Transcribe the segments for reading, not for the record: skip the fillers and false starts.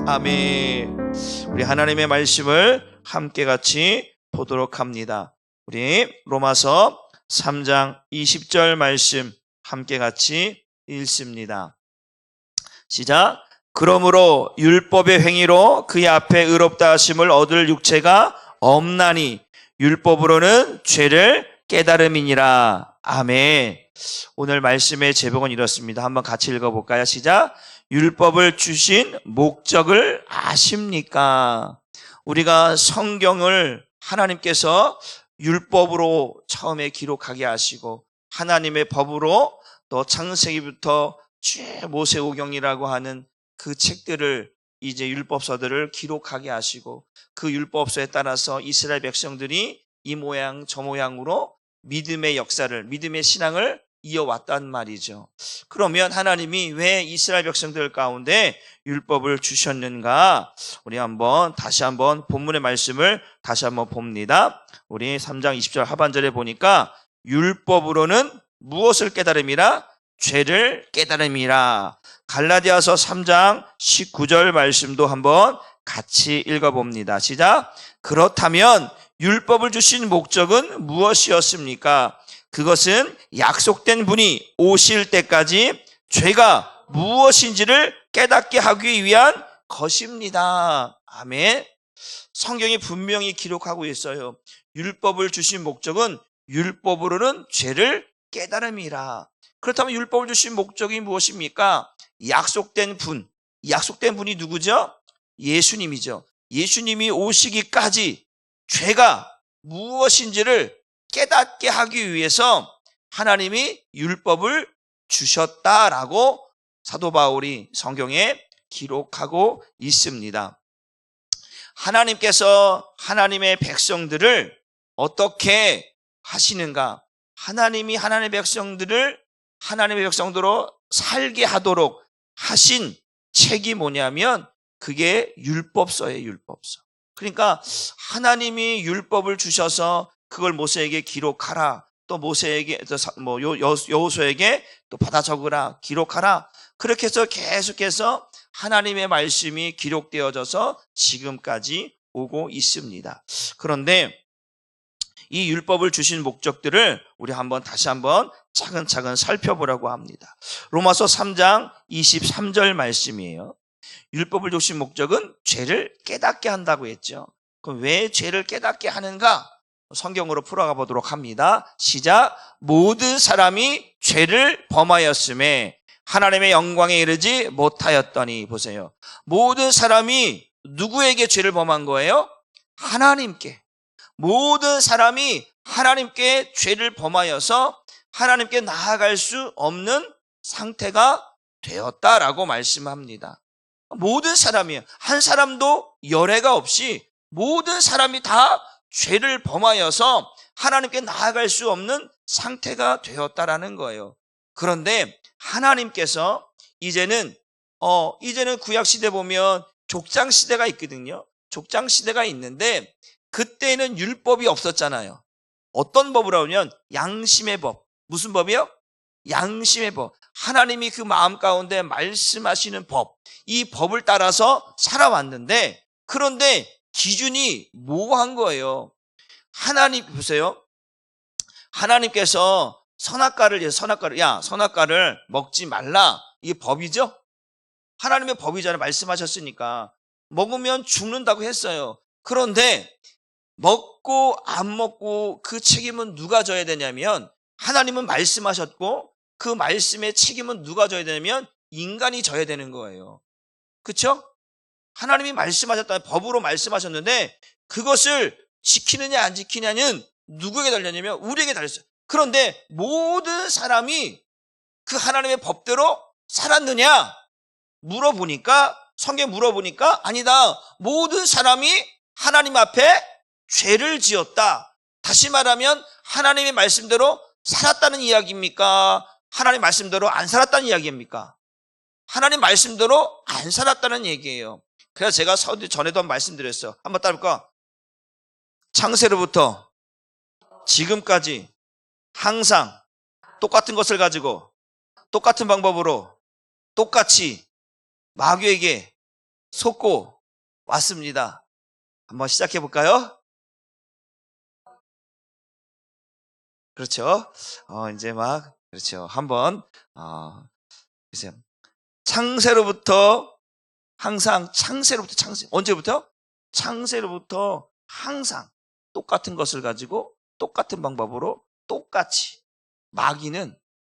아멘. 우리 하나님의 말씀을 함께 같이 보도록 합니다. 우리 로마서 3장 20절 말씀 함께 같이 읽습니다. 시작. 그러므로 율법의 행위로 그의 앞에 의롭다 하심을 얻을 육체가 없나니 율법으로는 죄를 깨달음이니라. 아멘. 오늘 말씀의 제목은 이렇습니다. 한번 같이 읽어볼까요? 시작. 율법을 주신 목적을 아십니까? 우리가 성경을 하나님께서 율법으로 처음에 기록하게 하시고 하나님의 법으로 또 창세기부터 모세오경이라고 하는 그 책들을 이제 율법서들을 기록하게 하시고 그 율법서에 따라서 이스라엘 백성들이 이 모양 저 모양으로 믿음의 역사를, 믿음의 신앙을 이어왔단 말이죠. 그러면 하나님이 왜 이스라엘 백성들 가운데 율법을 주셨는가? 우리 다시 한번 본문의 말씀을 다시 한번 봅니다. 우리 3장 20절 하반절에 보니까 율법으로는 무엇을 깨달음이라? 죄를 깨달음이라. 갈라디아서 3장 19절 말씀도 한번 같이 읽어봅니다. 시작. 그렇다면 율법을 주신 목적은 무엇이었습니까? 그것은 약속된 분이 오실 때까지 죄가 무엇인지를 깨닫게 하기 위한 것입니다. 아멘. 성경이 분명히 기록하고 있어요. 율법을 주신 목적은 율법으로는 죄를 깨달음이라. 그렇다면 율법을 주신 목적이 무엇입니까? 약속된 분이 누구죠? 예수님이죠. 예수님이 오시기까지 죄가 무엇인지를 깨닫게 하기 위해서 하나님이 율법을 주셨다라고 사도 바울이 성경에 기록하고 있습니다. 하나님께서 하나님의 백성들을 어떻게 하시는가? 하나님이 하나님의 백성들로 살게 하도록 하신 책이 뭐냐면 그게 율법서예요, 율법서. 그러니까 하나님이 율법을 주셔서 그걸 모세에게 기록하라. 또 모세에게, 여호수아에게 또 받아 적으라, 기록하라. 그렇게 해서 계속해서 하나님의 말씀이 기록되어져서 지금까지 오고 있습니다. 그런데 이 율법을 주신 목적들을 우리 다시 한번 차근차근 살펴보려고 합니다. 로마서 3장 23절 말씀이에요. 율법을 주신 목적은 죄를 깨닫게 한다고 했죠. 그럼 왜 죄를 깨닫게 하는가? 성경으로 풀어가 보도록 합니다. 시작. 모든 사람이 죄를 범하였음에 하나님의 영광에 이르지 못하였더니. 보세요. 모든 사람이 누구에게 죄를 범한 거예요? 하나님께. 모든 사람이 하나님께 죄를 범하여서 하나님께 나아갈 수 없는 상태가 되었다라고 말씀합니다. 모든 사람이에요. 한 사람도 열애가 없이 모든 사람이 다 죄를 범하여서 하나님께 나아갈 수 없는 상태가 되었다라는 거예요. 그런데 하나님께서 이제는 구약 시대 보면 족장 시대가 있거든요. 족장 시대가 있는데 그때는 율법이 없었잖아요. 어떤 법으로 하면 양심의 법. 무슨 법이요? 양심의 법. 하나님이 그 마음 가운데 말씀하시는 법. 이 법을 따라서 살아왔는데 그런데 기준이 모호한 거예요. 하나님 보세요. 하나님께서 선악과를 먹지 말라. 이게 법이죠? 하나님의 법이잖아요. 말씀하셨으니까. 먹으면 죽는다고 했어요. 그런데 먹고 안 먹고 그 책임은 누가 져야 되냐면 하나님은 말씀하셨고 그 말씀의 책임은 누가 져야 되냐면 인간이 져야 되는 거예요. 그렇죠? 하나님이 말씀하셨다. 법으로 말씀하셨는데 그것을 지키느냐 안 지키느냐는 누구에게 달렸냐면 우리에게 달렸어요. 그런데 모든 사람이 그 하나님의 법대로 살았느냐? 성경에 물어보니까 아니다. 모든 사람이 하나님 앞에 죄를 지었다. 다시 말하면 하나님의 말씀대로 살았다는 이야기입니까? 하나님 말씀대로 안 살았다는 이야기입니까? 하나님 말씀대로 안 살았다는 얘기예요. 그래서 제가 전에도 말씀드렸어요. 한번 따라볼까? 창세로부터 지금까지 항상 똑같은 것을 가지고 똑같은 방법으로 똑같이 마귀에게 속고 왔습니다. 한번 시작해 볼까요? 그렇죠. 이제 막, 그렇죠. 한번, 보세요. 창세로부터 항상, 언제부터? 창세로부터 항상 똑같은 것을 가지고 똑같은 방법으로 똑같이 마귀는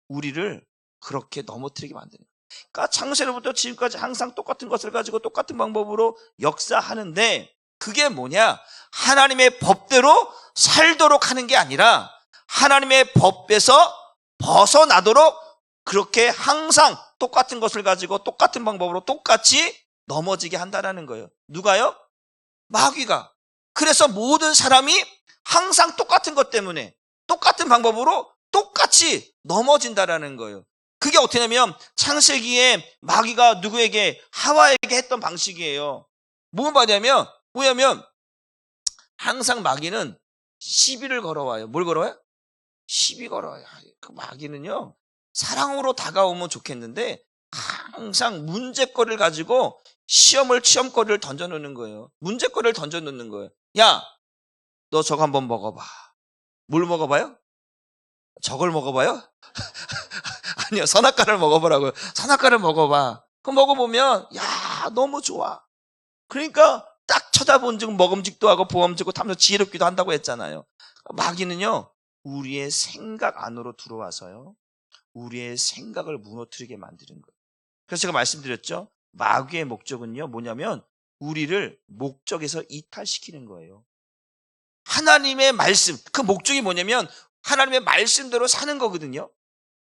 우리를 그렇게 넘어뜨리게 만드는 거예요. 그러니까 창세로부터 지금까지 항상 똑같은 것을 가지고 똑같은 방법으로 역사하는데 그게 뭐냐? 하나님의 법대로 살도록 하는 게 아니라 하나님의 법에서 벗어나도록 그렇게 항상 똑같은 것을 가지고 똑같은 방법으로 똑같이 넘어지게 한다는 거예요. 누가요? 마귀가. 그래서 모든 사람이 항상 똑같은 것 때문에 똑같은 방법으로 똑같이 넘어진다라는 거예요. 그게 어떻게 되냐면 창세기에 마귀가 누구에게? 하와에게 했던 방식이에요. 뭐냐면 항상 마귀는 시비를 걸어와요. 뭘 걸어와요? 시비 걸어요. 그 마귀는요, 사랑으로 다가오면 좋겠는데 항상 문제거리를 가지고 시험거리를 던져놓는 거예요. 문제거리를 던져놓는 거예요. 야, 너 저거 한번 먹어봐. 뭘 먹어봐요? 저걸 먹어봐요? 아니요, 선악과를 먹어보라고요. 선악과를 먹어봐. 그거 먹어보면 야, 너무 좋아. 그러니까 딱 쳐다본 즉 먹음직도 하고 보험직고 탐스 지혜롭기도 한다고 했잖아요. 마귀는요, 우리의 생각 안으로 들어와서요, 우리의 생각을 무너뜨리게 만드는 거예요. 그래서 제가 말씀드렸죠. 마귀의 목적은요, 뭐냐면 우리를 목적에서 이탈시키는 거예요. 하나님의 말씀, 그 목적이 뭐냐면 하나님의 말씀대로 사는 거거든요.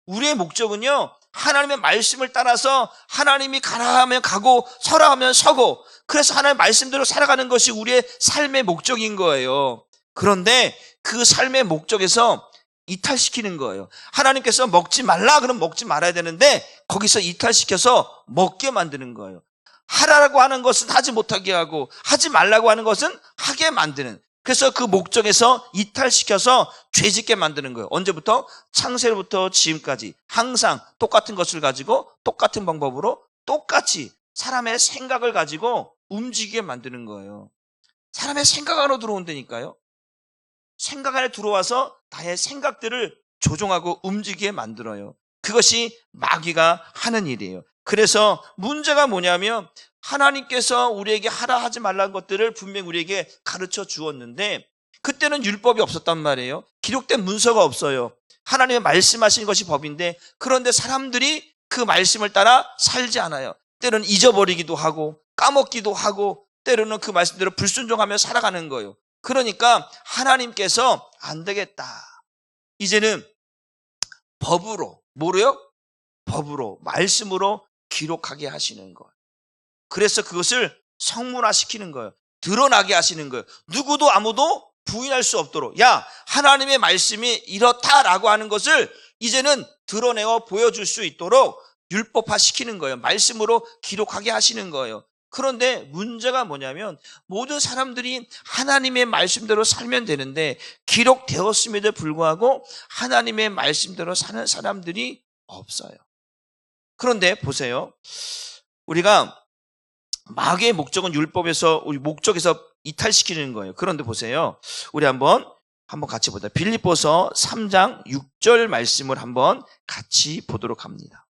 우리의 목적은요, 하나님의 말씀을 따라서 하나님이 가라 하면 가고 서라 하면 서고, 그래서 하나님의 말씀대로 살아가는 것이 우리의 삶의 목적인 거예요. 그런데 그 삶의 목적에서 이탈시키는 거예요. 하나님께서 먹지 말라 그러면 먹지 말아야 되는데 거기서 이탈시켜서 먹게 만드는 거예요. 하라고 하는 것은 하지 못하게 하고 하지 말라고 하는 것은 하게 만드는, 그래서 그 목적에서 이탈시켜서 죄짓게 만드는 거예요. 언제부터? 창세로부터 지금까지 항상 똑같은 것을 가지고 똑같은 방법으로 똑같이 사람의 생각을 가지고 움직이게 만드는 거예요. 사람의 생각 안으로 들어온다니까요. 생각 안에 들어와서 나의 생각들을 조종하고 움직이게 만들어요. 그것이 마귀가 하는 일이에요. 그래서 문제가 뭐냐면 하나님께서 우리에게 하라 하지 말라는 것들을 분명히 우리에게 가르쳐 주었는데 그때는 율법이 없었단 말이에요. 기록된 문서가 없어요. 하나님의 말씀하신 것이 법인데 그런데 사람들이 그 말씀을 따라 살지 않아요. 때로는 잊어버리기도 하고 까먹기도 하고 때로는 그 말씀대로 불순종하며 살아가는 거예요. 그러니까 하나님께서 안 되겠다, 이제는 법으로, 뭐로요? 법으로, 말씀으로 기록하게 하시는 거예요. 그래서 그것을 성문화시키는 거예요. 드러나게 하시는 거예요. 누구도 아무도 부인할 수 없도록, 야, 하나님의 말씀이 이렇다라고 하는 것을 이제는 드러내어 보여줄 수 있도록 율법화 시키는 거예요. 말씀으로 기록하게 하시는 거예요. 그런데 문제가 뭐냐면 모든 사람들이 하나님의 말씀대로 살면 되는데 기록되었음에도 불구하고 하나님의 말씀대로 사는 사람들이 없어요. 그런데 보세요. 우리가 마귀의 목적은 율법에서 우리 목적에서 이탈시키는 거예요. 그런데 보세요. 우리 한번 같이 보자. 빌립보서 3장 6절 말씀을 한번 같이 보도록 합니다.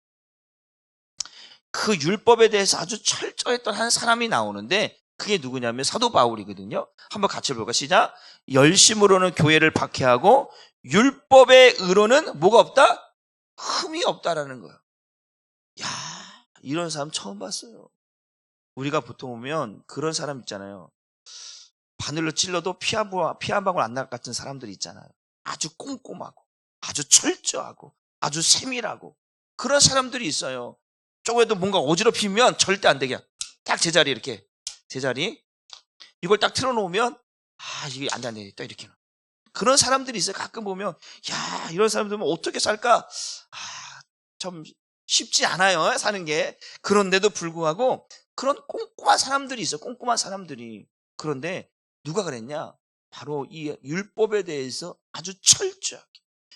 그 율법에 대해서 아주 철저했던 한 사람이 나오는데 그게 누구냐면 사도 바울이거든요. 한번 같이 볼까요? 시작. 열심으로는 교회를 박해하고 율법의 의로는 뭐가 없다? 흠이 없다라는 거예요. 야, 이런 사람 처음 봤어요. 우리가 보통 보면 그런 사람 있잖아요. 바늘로 찔러도 피 한 방울 안 날 것 같은 사람들이 있잖아요. 아주 꼼꼼하고 아주 철저하고 아주 세밀하고 그런 사람들이 있어요. 조금에도 뭔가 어지럽히면 절대 안 되게 딱 제자리, 이렇게 제자리 이걸 딱 틀어놓으면 이게 안 돼, 또 이렇게. 그런 사람들이 있어요. 가끔 보면 야, 이런 사람들은 어떻게 살까? 좀 쉽지 않아요, 사는 게. 그런데도 불구하고 그런 꼼꼼한 사람들이 있어요. 꼼꼼한 사람들이. 그런데 누가 그랬냐? 바로 이 율법에 대해서 아주 철저하게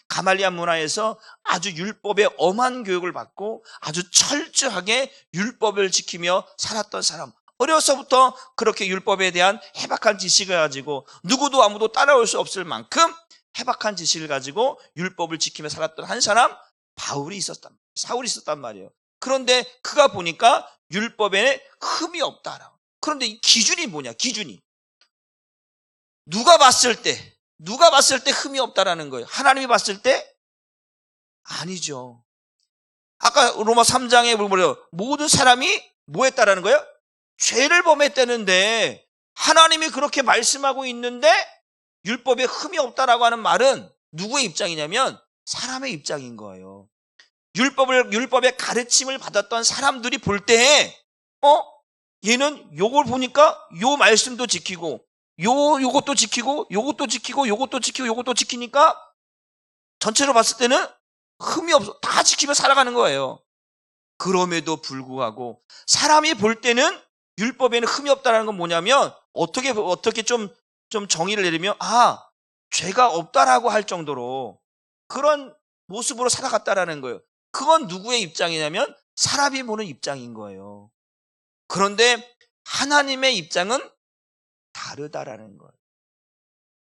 가말리아 문화에서 아주 율법의 엄한 교육을 받고 아주 철저하게 율법을 지키며 살았던 사람, 어려서부터 그렇게 율법에 대한 해박한 지식을 가지고 누구도 아무도 따라올 수 없을 만큼 해박한 지식을 가지고 율법을 지키며 살았던 한 사람, 사울이 있었단 말이에요. 그런데 그가 보니까 율법에 흠이 없다. 그런데 이 기준이 뭐냐? 기준이 누가 봤을 때 흠이 없다라는 거예요. 하나님이 봤을 때 아니죠. 아까 로마 3장에 뭐래요? 모든 사람이 뭐 했다라는 거예요? 죄를 범했다는데 하나님이 그렇게 말씀하고 있는데 율법에 흠이 없다라고 하는 말은 누구의 입장이냐면 사람의 입장인 거예요. 율법의 가르침을 받았던 사람들이 볼 때에 얘는 요걸 보니까 요 말씀도 지키고 요것도 지키고 요것도 지키고 요것도 지키고 요것도 지키니까 전체로 봤을 때는 흠이 없어. 다 지키며 살아가는 거예요. 그럼에도 불구하고 사람이 볼 때는 율법에는 흠이 없다는 건 뭐냐면 어떻게 좀 정의를 내리면 죄가 없다라고 할 정도로 그런 모습으로 살아갔다라는 거예요. 그건 누구의 입장이냐면 사람이 보는 입장인 거예요. 그런데 하나님의 입장은 다르다라는 거예요.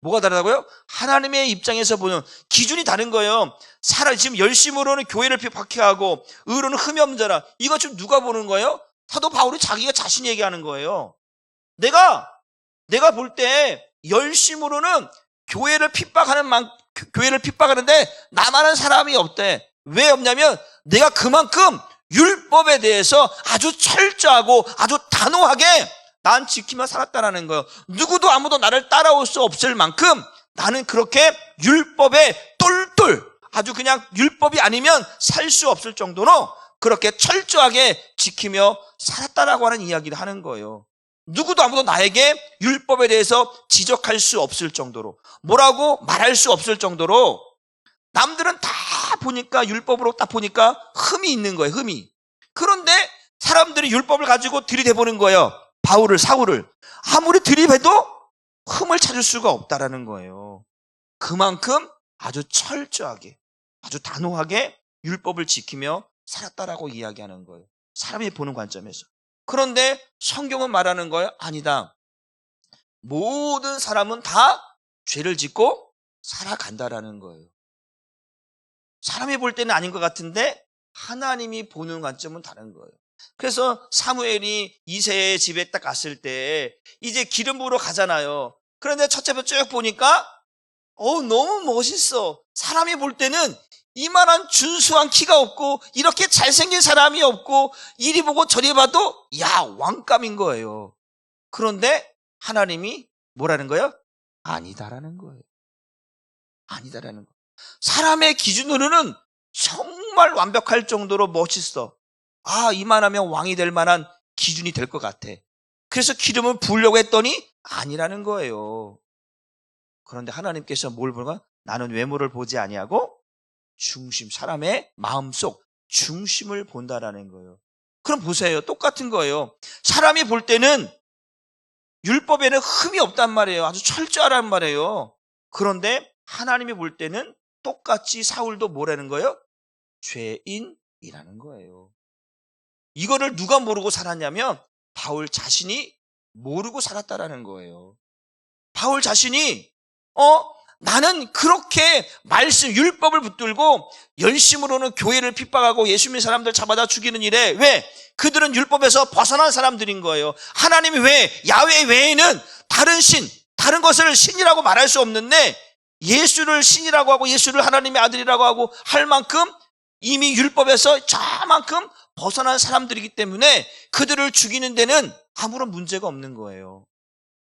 뭐가 다르다고요? 하나님의 입장에서 보는 기준이 다른 거예요. 지금 열심으로는 교회를 박해하고 의로는 흠이 없는 자라. 이거 지금 누가 보는 거예요? 사도 바울이 자기가 자신이 얘기하는 거예요. 내가 볼 때 열심으로는 교회를 핍박하는데 나만한 사람이 없대. 왜 없냐면 내가 그만큼 율법에 대해서 아주 철저하고 아주 단호하게 난 지키며 살았다라는 거예요. 누구도 아무도 나를 따라올 수 없을 만큼 나는 그렇게 율법에 똘똘 아주 그냥 율법이 아니면 살 수 없을 정도로 그렇게 철저하게 지키며 살았다라고 하는 이야기를 하는 거예요. 누구도 아무도 나에게 율법에 대해서 지적할 수 없을 정도로 뭐라고 말할 수 없을 정도로 남들은 다 보니까 율법으로 딱 보니까 흠이 있는 거예요. 흠이. 그런데 사람들이 율법을 가지고 들이대보는 거예요. 사울을 아무리 들이대도 흠을 찾을 수가 없다라는 거예요. 그만큼 아주 철저하게 아주 단호하게 율법을 지키며 살았다라고 이야기하는 거예요. 사람이 보는 관점에서. 그런데 성경은 말하는 거예요. 아니다. 모든 사람은 다 죄를 짓고 살아간다라는 거예요. 사람이 볼 때는 아닌 것 같은데 하나님이 보는 관점은 다른 거예요. 그래서 사무엘이 이새의 집에 딱 갔을 때 이제 기름 부으러 가잖아요. 그런데 첫째부터 쭉 보니까 너무 멋있어. 사람이 볼 때는 이만한 준수한 키가 없고 이렇게 잘생긴 사람이 없고 이리 보고 저리 봐도 왕감인 거예요. 그런데 하나님이 뭐라는 거예요? 아니다라는 거예요. 아니다라는 거예요. 사람의 기준으로는 정말 완벽할 정도로 멋있어. 이만하면 왕이 될 만한 기준이 될 것 같아. 그래서 기름을 부으려고 했더니 아니라는 거예요. 그런데 하나님께서 뭘 보는가? 나는 외모를 보지 아니하고 사람의 마음속 중심을 본다라는 거예요. 그럼 보세요. 똑같은 거예요. 사람이 볼 때는 율법에는 흠이 없단 말이에요. 아주 철저하란 말이에요. 그런데 하나님이 볼 때는 똑같이 사울도 뭐라는 거예요? 죄인이라는 거예요. 이거를 누가 모르고 살았냐면 바울 자신이 모르고 살았다라는 거예요. 바울 자신이 나는 그렇게 율법을 붙들고 열심으로는 교회를 핍박하고 예수 믿는 사람들 잡아다 죽이는 일에 왜? 그들은 율법에서 벗어난 사람들인 거예요. 하나님이 왜? 야훼 외에는 다른 것을 신이라고 말할 수 없는데 예수를 신이라고 하고 예수를 하나님의 아들이라고 하고 할 만큼 이미 율법에서 저만큼 벗어난 사람들이기 때문에 그들을 죽이는 데는 아무런 문제가 없는 거예요.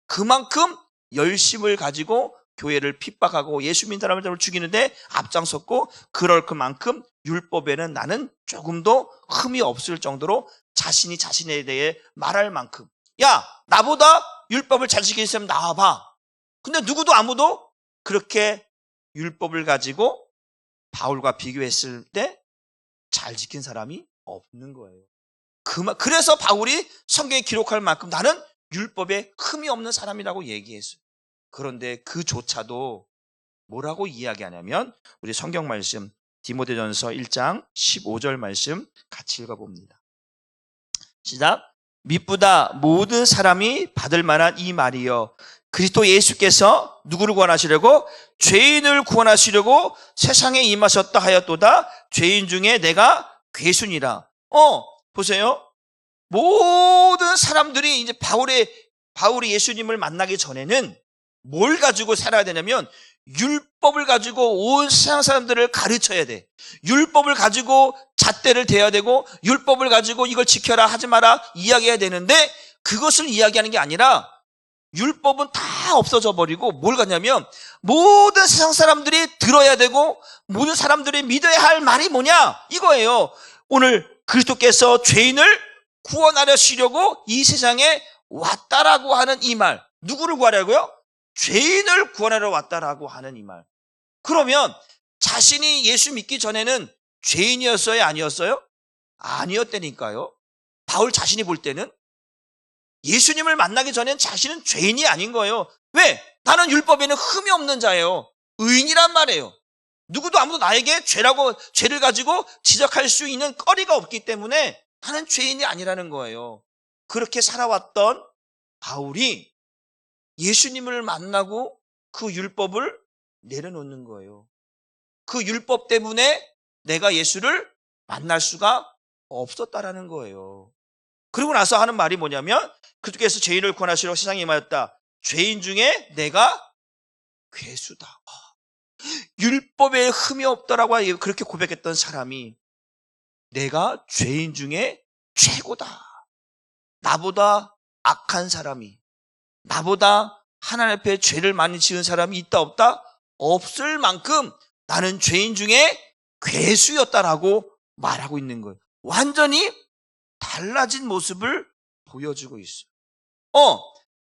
그만큼 열심을 가지고 교회를 핍박하고 예수 믿는 사람을 죽이는데 앞장섰고 그럴 그만큼 율법에는 나는 조금도 흠이 없을 정도로 자신이 자신에 대해 말할 만큼 나보다 율법을 잘 지키는 사람 나와봐. 근데 누구도 아무도 그렇게 율법을 가지고 바울과 비교했을 때 잘 지킨 사람이 없는 거예요. 그래서 바울이 성경에 기록할 만큼 나는 율법에 흠이 없는 사람이라고 얘기했어요. 그런데 그조차도 뭐라고 이야기하냐면 우리 성경 말씀 디모데전서 1장 15절 말씀 같이 읽어봅니다. 시작. 미쁘다 모든 사람이 받을 만한 이 말이요 그리스도 예수께서 누구를 구원하시려고? 죄인을 구원하시려고 세상에 임하셨다 하였도다. 죄인 중에 내가 괴순이라. 보세요. 모든 사람들이 이제 바울이 예수님을 만나기 전에는 뭘 가지고 살아야 되냐면 율법을 가지고 온 세상 사람들을 가르쳐야 돼. 율법을 가지고 잣대를 대야 되고 율법을 가지고 이걸 지켜라 하지 마라 이야기해야 되는데 그것을 이야기하는 게 아니라 율법은 다 없어져 버리고 뭘 가냐면 모든 세상 사람들이 들어야 되고 모든 사람들이 믿어야 할 말이 뭐냐 이거예요. 오늘 그리스도께서 죄인을 구원하려시려고 이 세상에 왔다라고 하는 이 말. 누구를 구하려고요? 죄인을 구원하러 왔다라고 하는 이 말. 그러면 자신이 예수 믿기 전에는 죄인이었어요? 아니었어요? 아니었다니까요. 바울 자신이 볼 때는 예수님을 만나기 전엔 자신은 죄인이 아닌 거예요. 왜? 나는 율법에는 흠이 없는 자예요. 의인이란 말이에요. 누구도 아무도 나에게 죄를 가지고 지적할 수 있는 거리가 없기 때문에 나는 죄인이 아니라는 거예요. 그렇게 살아왔던 바울이 예수님을 만나고 그 율법을 내려놓는 거예요. 그 율법 때문에 내가 예수를 만날 수가 없었다라는 거예요. 그러고 나서 하는 말이 뭐냐면 그리스도께서 죄인을 구원하시러 세상에 임하였다. 죄인 중에 내가 괴수다. 율법에 흠이 없더라고 그렇게 고백했던 사람이 내가 죄인 중에 최고다. 나보다 악한 사람이, 나보다 하나님 앞에 죄를 많이 지은 사람이 있다 없다? 없을 만큼 나는 죄인 중에 괴수였다라고 말하고 있는 거예요. 완전히 달라진 모습을 보여주고 있어요.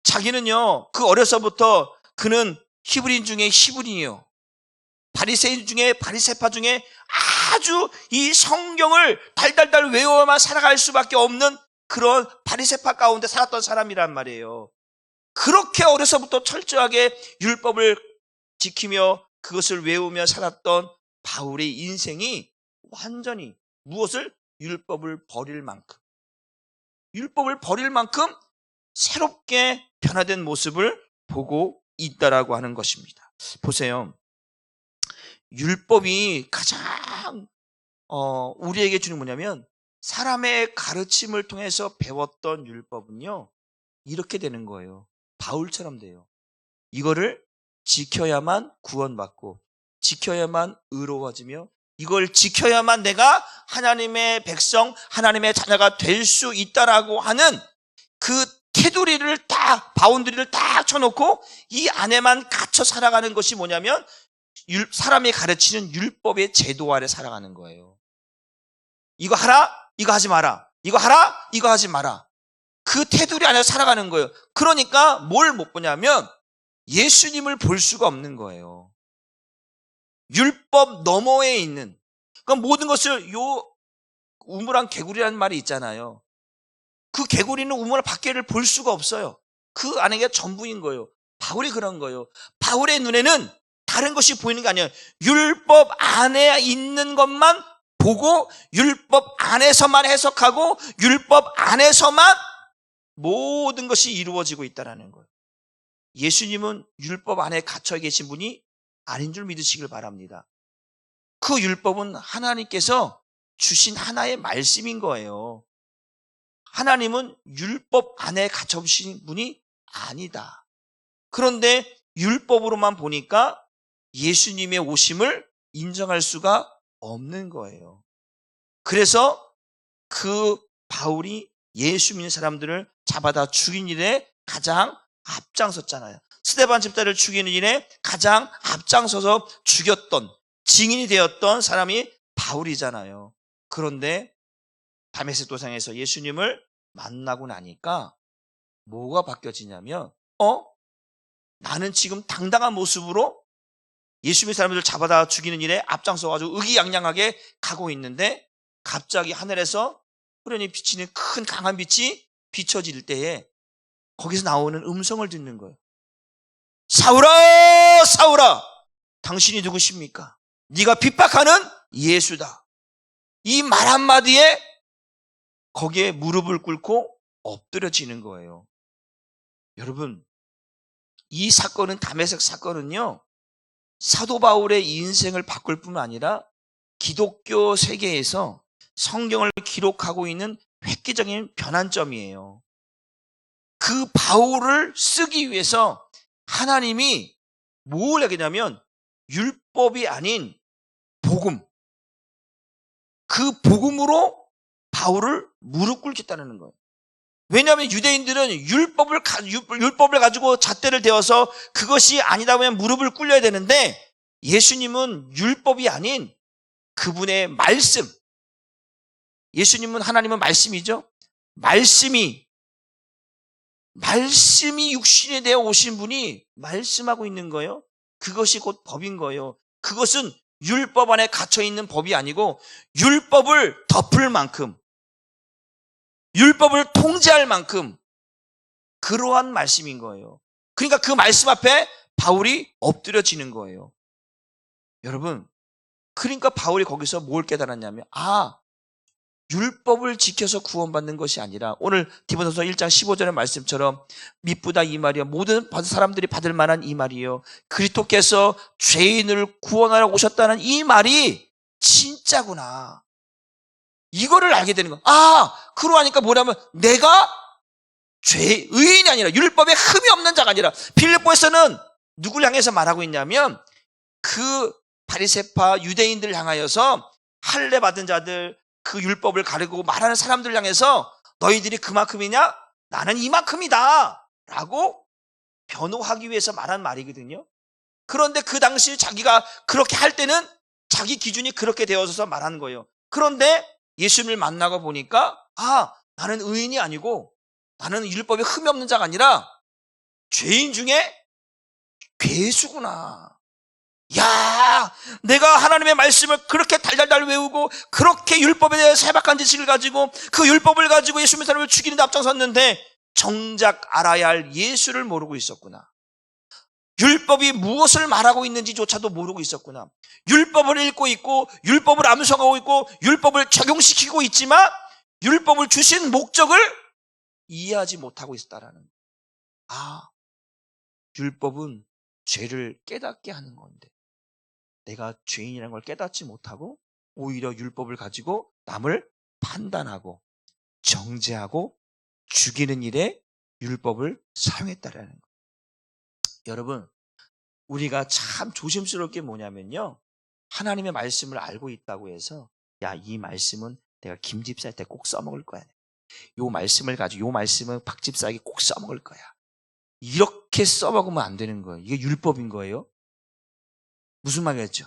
자기는요, 그 어려서부터 그는 히브리인 중에 히브리인이에요. 바리새인 중에 바리새파 중에 아주 이 성경을 달달달 외워만 살아갈 수밖에 없는 그런 바리새파 가운데 살았던 사람이란 말이에요. 그렇게 어려서부터 철저하게 율법을 지키며 그것을 외우며 살았던 바울의 인생이 완전히 무엇을? 율법을 버릴 만큼 새롭게 변화된 모습을 보고 있다라고 하는 것입니다. 보세요. 율법이 가장 우리에게 주는 뭐냐면 사람의 가르침을 통해서 배웠던 율법은요 이렇게 되는 거예요. 바울처럼 돼요. 이거를 지켜야만 구원받고 지켜야만 의로워지며 이걸 지켜야만 내가 하나님의 백성, 하나님의 자녀가 될 수 있다라고 하는 그 테두리를 딱, 바운드리를 딱 쳐놓고 이 안에만 갇혀 살아가는 것이 뭐냐면 사람이 가르치는 율법의 제도 아래 살아가는 거예요. 이거 하라, 이거 하지 마라. 이거 하라, 이거 하지 마라. 그 테두리 안에서 살아가는 거예요. 그러니까 뭘 못 보냐면 예수님을 볼 수가 없는 거예요. 율법 너머에 있는, 그러니까 모든 것을 우물안 개구리라는 말이 있잖아요. 그 개구리는 우물 밖에를 볼 수가 없어요. 그 안에 게 전부인 거예요. 바울이 그런 거예요. 바울의 눈에는 다른 것이 보이는 게 아니에요. 율법 안에 있는 것만 보고 율법 안에서만 해석하고 율법 안에서만 모든 것이 이루어지고 있다는 거예요. 예수님은 율법 안에 갇혀 계신 분이 아닌 줄 믿으시길 바랍니다. 그 율법은 하나님께서 주신 하나의 말씀인 거예요. 하나님은 율법 안에 갇혀 계신 분이 아니다. 그런데 율법으로만 보니까 예수님의 오심을 인정할 수가 없는 거예요. 그래서 그 바울이 예수 믿는 사람들을 잡아다 죽인 일에 가장 앞장섰잖아요. 스데반 집사를 죽이는 일에 가장 앞장서서 죽였던, 증인이 되었던 사람이 바울이잖아요. 그런데 다메섹 도상에서 예수님을 만나고 나니까 뭐가 바뀌어지냐면 나는 지금 당당한 모습으로 예수 믿는 사람들을 잡아다 죽이는 일에 앞장서가지고 의기양양하게 가고 있는데 갑자기 하늘에서 호련히 비치는 큰 강한 빛이 비춰질 때에 거기서 나오는 음성을 듣는 거예요. 사울아, 사울아, 당신이 누구십니까? 네가 핍박하는 예수다. 이 말 한마디에 거기에 무릎을 꿇고 엎드려지는 거예요. 여러분, 이 사건은 다메섹 사건은요, 사도 바울의 인생을 바꿀 뿐만 아니라 기독교 세계에서 성경을 기록하고 있는 획기적인 변환점이에요. 그 바울을 쓰기 위해서 하나님이 뭘 하겠냐면 율법이 아닌 복음, 그 복음으로 바울을 무릎 꿇겠다는 거예요. 왜냐하면 유대인들은 율법을 가지고 잣대를 대어서 그것이 아니다 보면 무릎을 꿇려야 되는데, 예수님은 율법이 아닌 그분의 말씀, 예수님은 하나님은 말씀이죠. 말씀이 육신이 되어 오신 분이 말씀하고 있는 거예요. 그것이 곧 법인 거예요. 그것은 율법 안에 갇혀 있는 법이 아니고 율법을 덮을 만큼, 율법을 통제할 만큼 그러한 말씀인 거예요. 그러니까 그 말씀 앞에 바울이 엎드려지는 거예요. 여러분, 그러니까 바울이 거기서 뭘 깨달았냐면, 율법을 지켜서 구원받는 것이 아니라, 오늘 디모데후서 1장 15절의 말씀처럼 미쁘다 이 말이요, 모든 사람들이 받을 만한 이 말이요, 그리스도께서 죄인을 구원하러 오셨다는 이 말이 진짜구나, 이거를 알게 되는 거야. 그러하니까 뭐냐면 내가 의인이 아니라, 율법에 흠이 없는 자가 아니라, 빌립보에서는 누구를 향해서 말하고 있냐면 그 바리새파 유대인들을 향하여서, 할례 받은 자들, 그 율법을 가르고 말하는 사람들을 향해서 너희들이 그만큼이냐? 나는 이만큼이다 라고 변호하기 위해서 말한 말이거든요. 그런데 그 당시 자기가 그렇게 할 때는 자기 기준이 그렇게 되어서 말하는 거예요. 그런데 예수님을 만나고 보니까 나는 의인이 아니고, 나는 율법에 흠이 없는 자가 아니라 죄인 중에 괴수구나. 야, 내가 하나님의 말씀을 그렇게 달달달 외우고 그렇게 율법에 대해 세박한 지식을 가지고 그 율법을 가지고 예수님의 사람을 죽이는 데 앞장섰는데 정작 알아야 할 예수를 모르고 있었구나. 율법이 무엇을 말하고 있는지조차도 모르고 있었구나. 율법을 읽고 있고 율법을 암송하고 있고 율법을 적용시키고 있지만 율법을 주신 목적을 이해하지 못하고 있었다라는. 율법은 죄를 깨닫게 하는 건데 내가 죄인이라는 걸 깨닫지 못하고 오히려 율법을 가지고 남을 판단하고 정죄하고 죽이는 일에 율법을 사용했다라는 거예요. 여러분, 우리가 참 조심스러울 게 뭐냐면요, 하나님의 말씀을 알고 있다고 해서 이 말씀은 내가 김 집사한테 꼭 써먹을 거야, 요 말씀을 가지고 요 말씀은 박 집사에게 꼭 써먹을 거야, 이렇게 써먹으면 안 되는 거예요. 이게 율법인 거예요. 무슨 말이겠죠?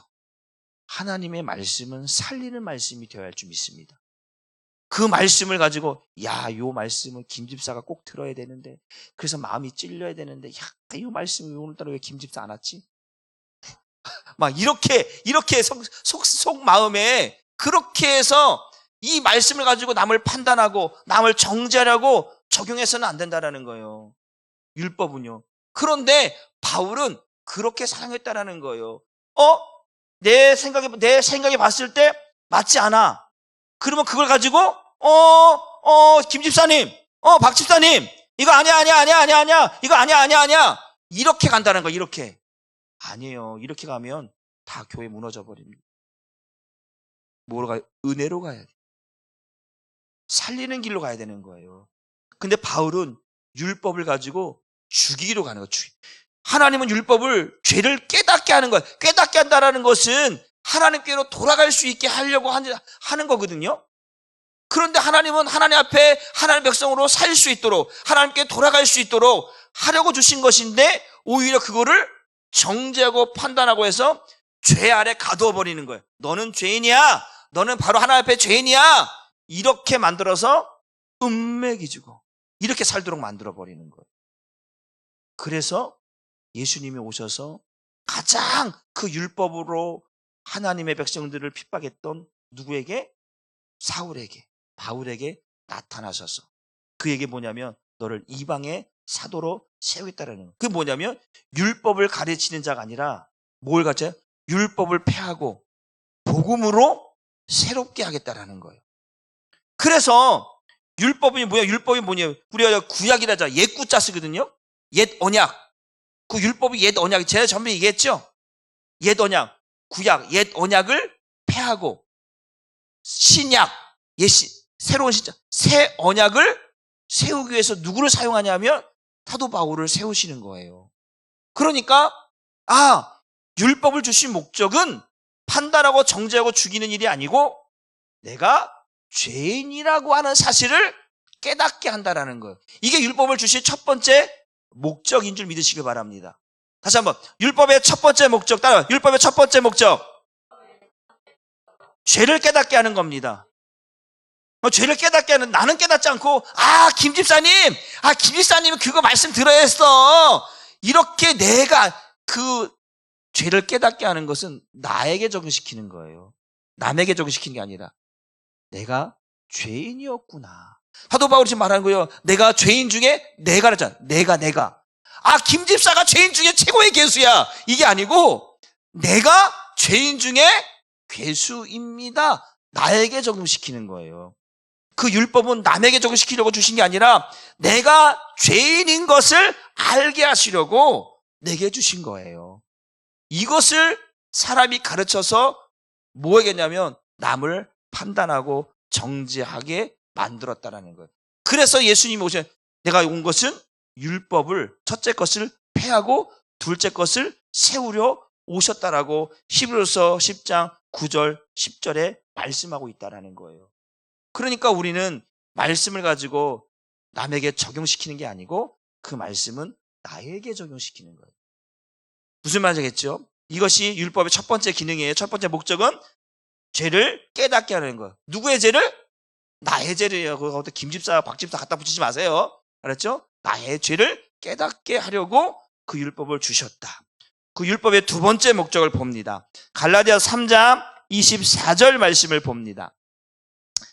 하나님의 말씀은 살리는 말씀이 되어야 할 줄 믿습니다. 그 말씀을 가지고 요 말씀은 김 집사가 꼭 들어야 되는데, 그래서 마음이 찔려야 되는데 이 말씀이 오늘따라 왜 김 집사 안 왔지? 막 이렇게 속 마음에 그렇게 해서 이 말씀을 가지고 남을 판단하고 남을 정죄하려고 적용해서는 안 된다라는 거예요, 율법은요. 그런데 바울은 그렇게 사용했다라는 거예요. 내 생각에 봤을 때 맞지 않아. 그러면 그걸 가지고 김 집사님, 박 집사님, 이거 아니야, 이거 아니야, 이렇게 간다는 거예요. 이렇게. 아니에요. 이렇게 가면 다 교회 무너져 버립니다. 뭐로 가요? 은혜로 가야 돼. 살리는 길로 가야 되는 거예요. 근데 바울은 율법을 가지고 죽이기로 가는 거예요. 하나님은 율법을 죄를 깨닫게 하는 거예요. 깨닫게 한다는 것은 하나님께로 돌아갈 수 있게 하려고 하는 거거든요. 그런데 하나님은 하나님 앞에 하나님의 백성으로 살 수 있도록, 하나님께 돌아갈 수 있도록 하려고 주신 것인데 오히려 그거를 정죄하고 판단하고 해서 죄 아래 가두어 버리는 거예요. 너는 죄인이야, 너는 바로 하나님 앞에 죄인이야, 이렇게 만들어서 은맥이 주고 이렇게 살도록 만들어 버리는 거예요. 그래서 예수님이 오셔서 가장 그 율법으로 하나님의 백성들을 핍박했던 누구에게? 사울에게, 바울에게 나타나셔서 그에게 뭐냐면 너를 이방의 사도로 세우겠다라는 거예요. 그게 뭐냐면 율법을 가르치는 자가 아니라 뭘 가르쳐요? 율법을 폐하고 복음으로 새롭게 하겠다라는 거예요. 그래서 율법이 뭐야? 율법이 뭐냐? 우리가 구약이라 하잖아. 옛 구자 쓰거든요. 옛 언약. 그 율법이 옛 언약. 제가 전에 얘기했죠. 옛 언약, 구약, 옛 언약을 폐하고 신약, 새로운 신약, 새 언약을 세우기 위해서 누구를 사용하냐면 사도 바울을 세우시는 거예요. 그러니까 율법을 주신 목적은 판단하고 정죄하고 죽이는 일이 아니고 내가 죄인이라고 하는 사실을 깨닫게 한다라는 거예요. 이게 율법을 주신 첫 번째 목적인 줄 믿으시길 바랍니다. 다시 한번, 율법의 첫 번째 목적 따라. 율법의 첫 번째 목적, 죄를 깨닫게 하는 겁니다. 죄를 깨닫게 하는, 나는 깨닫지 않고 김 집사님 그거 말씀 들어야 했어, 이렇게 내가 그 죄를 깨닫게 하는 것은 나에게 적용시키는 거예요. 남에게 적용시키는 게 아니라 내가 죄인이었구나. 사도 바울이 지금 말하는 거예요. 내가 죄인 중에 내가 그랬잖아. 내가 김 집사가 죄인 중에 최고의 괴수야, 이게 아니고 내가 죄인 중에 괴수입니다, 나에게 적용시키는 거예요. 그 율법은 남에게 적용시키려고 주신 게 아니라 내가 죄인인 것을 알게 하시려고 내게 주신 거예요. 이것을 사람이 가르쳐서 뭐 하겠냐면 남을 판단하고 정죄하게 만들었다라는 거예요. 그래서 예수님이 오신, 내가 온 것은 율법을, 첫째 것을 폐하고 둘째 것을 세우려 오셨다라고 히브리서 10장 9절 10절에 말씀하고 있다라는 거예요. 그러니까 우리는 말씀을 가지고 남에게 적용시키는 게 아니고 그 말씀은 나에게 적용시키는 거예요. 무슨 말인지 알겠죠? 이것이 율법의 첫 번째 기능이에요. 첫 번째 목적은 죄를 깨닫게 하는 거예요. 누구의 죄를? 나의 죄를요. 그거 김집사, 박집사 갖다 붙이지 마세요. 알았죠? 나의 죄를 깨닫게 하려고 그 율법을 주셨다. 그 율법의 두 번째 목적을 봅니다. 갈라디아서 3장 24절 말씀을 봅니다.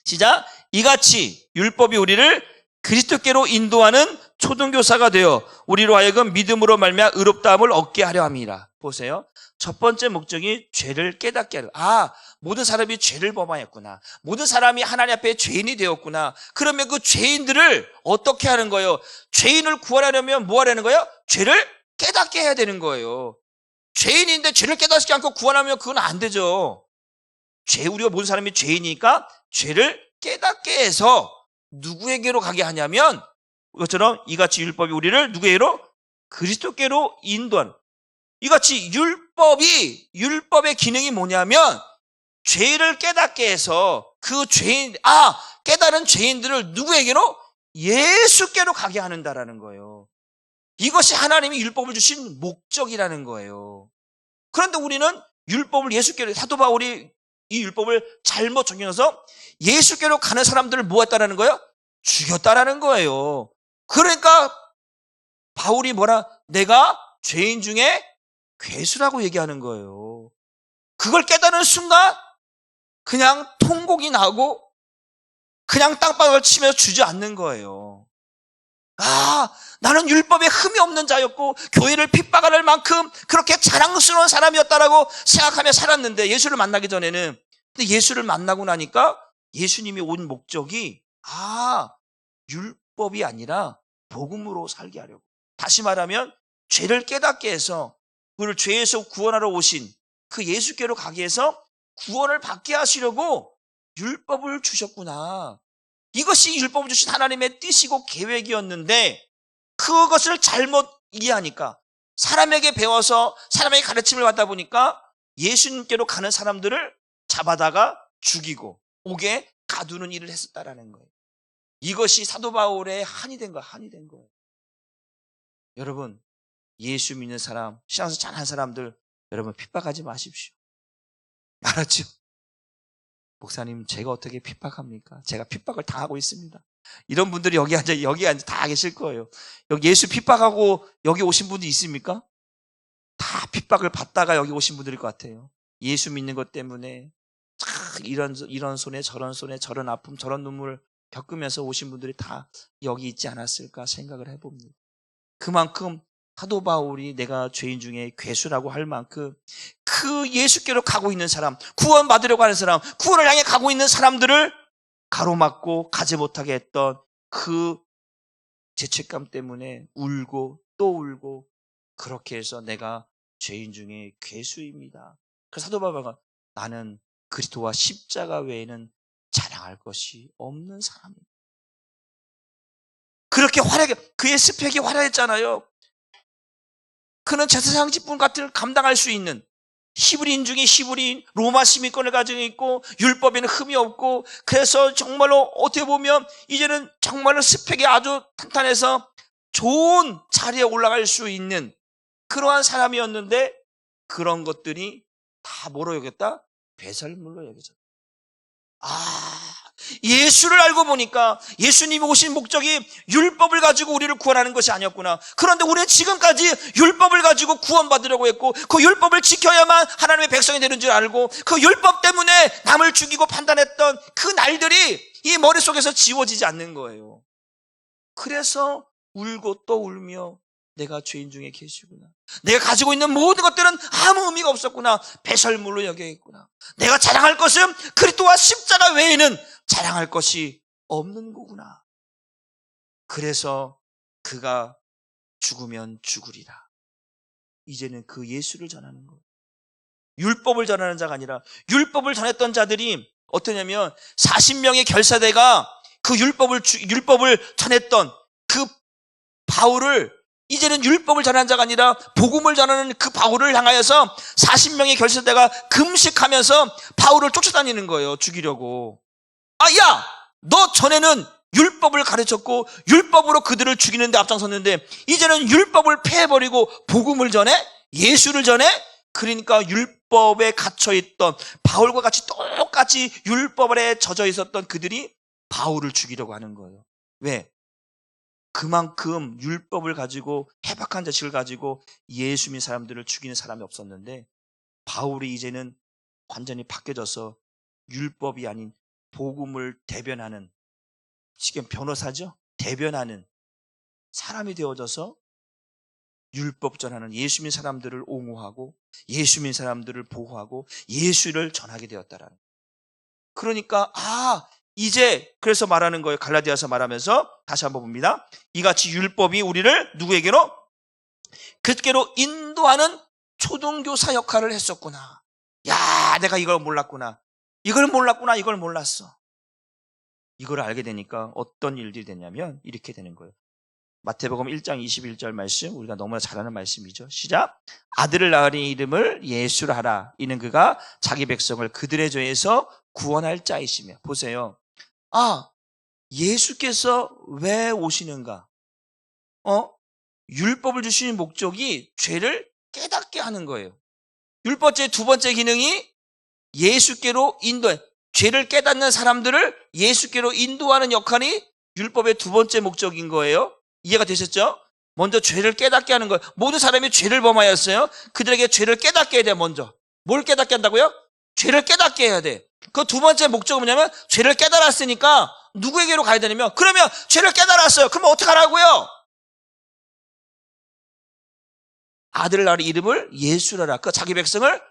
시작. 이같이 율법이 우리를 그리스도께로 인도하는 초등교사가 되어 우리로 하여금 믿음으로 말미암아 의롭다함을 얻게 하려 함이라. 보세요. 첫 번째 목적이 죄를 깨닫게 하려. 모든 사람이 죄를 범하였구나. 모든 사람이 하나님 앞에 죄인이 되었구나. 그러면 그 죄인들을 어떻게 하는 거예요? 죄인을 구원하려면 뭐 하려는 거예요? 죄를 깨닫게 해야 되는 거예요. 죄인인데 죄를 깨닫지 않고 구원하면 그건 안 되죠. 우리가 모든 사람이 죄인이니까 죄를 깨닫게 해서 누구에게로 가게 하냐면 이것처럼 이같이 율법이 우리를 누구에게로? 그리스도께로 인도하는. 이같이 율법의 기능이 뭐냐면 죄를 깨닫게 해서 그 깨달은 죄인들을 누구에게로? 예수께로 가게 하는다라는 거예요. 이것이 하나님이 율법을 주신 목적이라는 거예요. 그런데 우리는 율법을 예수께로, 사도 바울이 이 율법을 잘못 적용해서 예수께로 가는 사람들을 뭐 했다라는 거예요? 죽였다라는 거예요. 그러니까 바울이 내가 죄인 중에 괴수라고 얘기하는 거예요. 그걸 깨달은 순간 그냥 통곡이 나고 그냥 땅바닥을 치며 주저앉는 거예요. 나는 율법에 흠이 없는 자였고 교회를 핍박할 만큼 그렇게 자랑스러운 사람이었다라고 생각하며 살았는데, 예수를 만나기 전에는. 근데 예수를 만나고 나니까 예수님이 온 목적이 율법이 아니라 복음으로 살게 하려고. 다시 말하면 죄를 깨닫게 해서 그를 죄에서 구원하러 오신 그 예수께로 가게 해서 구원을 받게 하시려고 율법을 주셨구나. 이것이 율법을 주신 하나님의 뜻이고 계획이었는데 그것을 잘못 이해하니까, 사람에게 배워서 사람에게 가르침을 받다 보니까 예수님께로 가는 사람들을 잡아다가 죽이고 옥에 가두는 일을 했었다라는 거예요. 이것이 사도 바울의 한이 된 거예요. 여러분, 예수 믿는 사람, 신앙생활 잘하는 사람들, 여러분 핍박하지 마십시오. 알았죠? 목사님, 제가 어떻게 핍박합니까? 제가 핍박을 당하고 있습니다. 이런 분들이 여기 앉아 다 계실 거예요. 여기 예수 핍박하고 여기 오신 분이 있습니까? 다 핍박을 받다가 여기 오신 분들일 것 같아요. 예수 믿는 것 때문에 이런 손에 저런 아픔, 저런 눈물을 겪으면서 오신 분들이 다 여기 있지 않았을까 생각을 해봅니다. 그만큼 사도 바울이 내가 죄인 중에 괴수라고 할 만큼 그 예수께로 가고 있는 사람, 구원 받으려고 하는 사람, 구원을 향해 가고 있는 사람들을 가로막고 가지 못하게 했던 그 죄책감 때문에 울고 또 울고, 그렇게 해서 내가 죄인 중에 괴수입니다. 그래서 사도 바울가 나는 그리스도와 십자가 외에는 자랑할 것이 없는 사람입니다. 그렇게 화려하게, 그의 스펙이 화려했잖아요. 그는 제사장 직분 같은 걸 감당할 수 있는 히브리인 중에 히브리인, 로마 시민권을 가지고 있고 율법에는 흠이 없고, 그래서 정말로 어떻게 보면 이제는 정말로 스펙이 아주 탄탄해서 좋은 자리에 올라갈 수 있는 그러한 사람이었는데, 그런 것들이 다 뭐로 여겼다? 배설물로 여겨졌다. 예수를 알고 보니까 예수님이 오신 목적이 율법을 가지고 우리를 구원하는 것이 아니었구나. 그런데 우리는 지금까지 율법을 가지고 구원받으려고 했고, 그 율법을 지켜야만 하나님의 백성이 되는 줄 알고, 그 율법 때문에 남을 죽이고 판단했던 그 날들이 이 머릿속에서 지워지지 않는 거예요. 그래서 울고 또 울며 내가 죄인 중에 계시구나, 내가 가지고 있는 모든 것들은 아무 의미가 없었구나, 배설물로 여겨있구나, 내가 자랑할 것은 그리스도와 십자가 외에는 자랑할 것이 없는 거구나. 그래서 그가 죽으면 죽으리라. 이제는 그 예수를 전하는 거예요. 율법을 전하는 자가 아니라, 율법을 전했던 자들이 어떠냐면 40명의 결사대가 그 율법을 전했던 그 바울을, 이제는 율법을 전하는 자가 아니라 복음을 전하는 그 바울을 향하여서 40명의 결사대가 금식하면서 바울을 쫓아다니는 거예요. 죽이려고. 야! 너 전에는 율법을 가르쳤고 율법으로 그들을 죽이는 데 앞장섰는데, 이제는 율법을 폐해버리고 복음을 전해? 예수를 전해? 그러니까 율법에 갇혀있던 바울과 같이 똑같이 율법 아래 젖어 있었던 그들이 바울을 죽이려고 하는 거예요. 왜? 그만큼 율법을 가지고, 해박한 자식을 가지고 예수 믿는 사람들을 죽이는 사람이 없었는데, 바울이 이제는 완전히 바뀌어져서 율법이 아닌 복음을 대변하는, 지금 변호사죠? 대변하는 사람이 되어져서 율법 전하는, 예수 믿는 사람들을 옹호하고 예수 믿는 사람들을 보호하고 예수를 전하게 되었다라는. 그러니까 이제 그래서 말하는 거예요. 갈라디아서 말하면서 다시 한번 봅니다. 이같이 율법이 우리를 누구에게로? 그리스도께로 인도하는 초등교사 역할을 했었구나. 내가 이걸 몰랐구나. 이걸 몰랐어. 이걸 알게 되니까 어떤 일들이 됐냐면 이렇게 되는 거예요. 마태복음 1장 21절 말씀, 우리가 너무나 잘 아는 말씀이죠. 시작. 아들을 낳으니 이름을 예수라 하라. 이는 그가 자기 백성을 그들의 죄에서 구원할 자이시며. 보세요. 예수께서 왜 오시는가? 율법을 주시는 목적이 죄를 깨닫게 하는 거예요. 율법제의 두 번째 기능이 예수께로 인도해, 죄를 깨닫는 사람들을 예수께로 인도하는 역할이 율법의 두 번째 목적인 거예요. 이해가 되셨죠? 먼저 죄를 깨닫게 하는 거예요. 모든 사람이 죄를 범하였어요. 그들에게 죄를 깨닫게 해야 돼. 먼저 뭘 깨닫게 한다고요? 죄를 깨닫게 해야 돼. 그 두 번째 목적은 뭐냐면, 죄를 깨달았으니까 누구에게로 가야 되냐면, 그러면 죄를 깨달았어요. 그러면 어떻게 하라고요? 아들을 낳으니 이름을 예수라라. 그 자기 백성을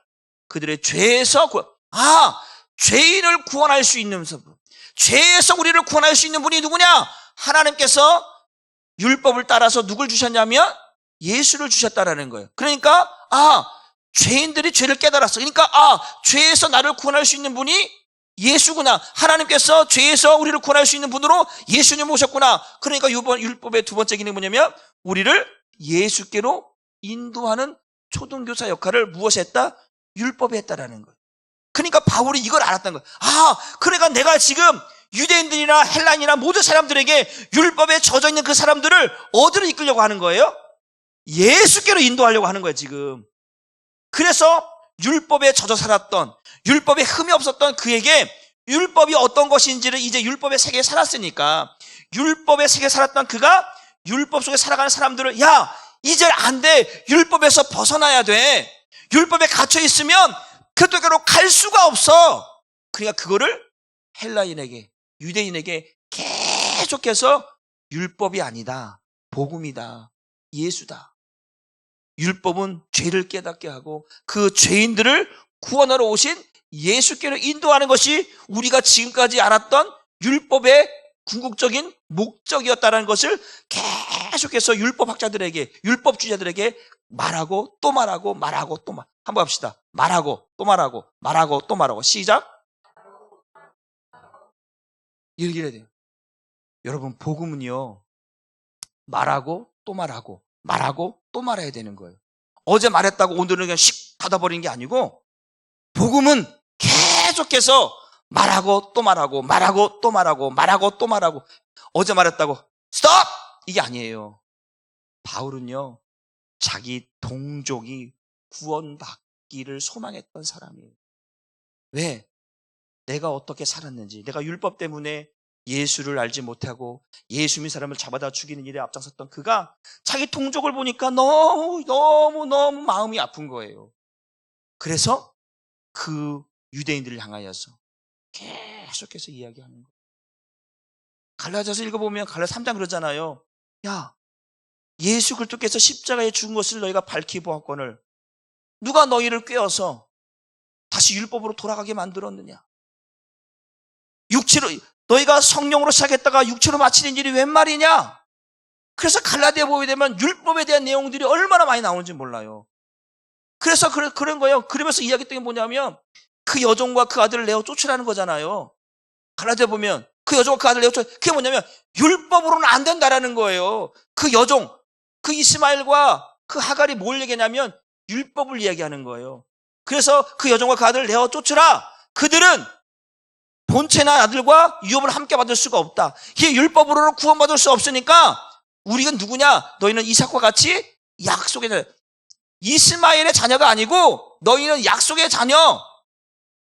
그들의 죄에서 죄인을 구원할 수 있는 분, 죄에서 우리를 구원할 수 있는 분이 누구냐? 하나님께서 율법을 따라서 누굴 주셨냐면 예수를 주셨다라는 거예요. 그러니까 죄인들이 죄를 깨달았어. 그러니까 죄에서 나를 구원할 수 있는 분이 예수구나. 하나님께서 죄에서 우리를 구원할 수 있는 분으로 예수님 오셨구나. 그러니까 율법의 두 번째 기능이 뭐냐면, 우리를 예수께로 인도하는 초등교사 역할을 무엇이 했다? 율법이 했다라는 거예요. 그러니까 바울이 이걸 알았다는 거예요. 그러니까 내가 지금 유대인들이나 헬라인이나 모든 사람들에게 율법에 젖어 있는 그 사람들을 어디로 이끌려고 하는 거예요? 예수께로 인도하려고 하는 거예요, 지금. 그래서 율법에 젖어 살았던, 율법에 흠이 없었던 그에게 율법이 어떤 것인지를 이제 율법의 세계에 살았으니까, 율법의 세계에 살았던 그가 율법 속에 살아가는 사람들을, 이제 안 돼. 율법에서 벗어나야 돼. 율법에 갇혀 있으면 그쪽으로 갈 수가 없어. 그러니까 그거를 헬라인에게, 유대인에게 계속해서 율법이 아니다, 복음이다, 예수다. 율법은 죄를 깨닫게 하고 그 죄인들을 구원하러 오신 예수께로 인도하는 것이 우리가 지금까지 알았던 율법의 궁극적인 목적이었다는 것을 계속해서 율법학자들에게, 율법주의자들에게 말하고 또 말하고 말하고 또 말. 한번 합시다. 말하고 또 말하고 말하고 또 말하고. 시작. 이렇게 해야 돼요. 여러분, 복음은요, 말하고 또 말하고 말하고 또 말해야 되는 거예요. 어제 말했다고 오늘은 그냥 씩 닫아버리는 게 아니고, 복음은 계속해서 말하고 또 말하고 말하고 또 말하고 말하고 또 말하고. 어제 말했다고 스톱! 이게 아니에요. 바울은요, 자기 동족이 구원받기를 소망했던 사람이에요. 왜? 내가 어떻게 살았는지, 내가 율법 때문에 예수를 알지 못하고 예수 믿는 사람을 잡아다 죽이는 일에 앞장섰던 그가 자기 동족을 보니까 너무 마음이 아픈 거예요. 그래서 그 유대인들을 향하여서 계속해서 이야기하는 거예요. 갈라디아서 읽어보면 갈라디아 3장 그러잖아요. 야, 예수 그리스도께서 십자가에 죽은 것을 너희가 밝히 보았거늘 누가 너희를 꿰어서 다시 율법으로 돌아가게 만들었느냐? 육체로, 너희가 성령으로 시작했다가 육체로 마치는 일이 웬 말이냐? 그래서 갈라디아 보게 되면 율법에 대한 내용들이 얼마나 많이 나오는지 몰라요. 그래서 그런 거예요. 그러면서 이야기했던 게 뭐냐면 그 여종과 그 아들을 내어 쫓으라는 거잖아요. 갈라디아 보면 그 여종과 그 아들을 내어 쫓으라. 그게 뭐냐면 율법으로는 안 된다라는 거예요. 그 여종, 그 이스마엘과 그 하갈이 뭘 얘기하냐면 율법을 이야기하는 거예요. 그래서 그 여종과 그 아들을 내어 쫓으라. 그들은 본체나 아들과 유업을 함께 받을 수가 없다. 이게 율법으로는 구원받을 수 없으니까 우리가 누구냐? 너희는 이삭과 같이 약속의 자녀. 이스마엘의 자녀가 아니고 너희는 약속의 자녀.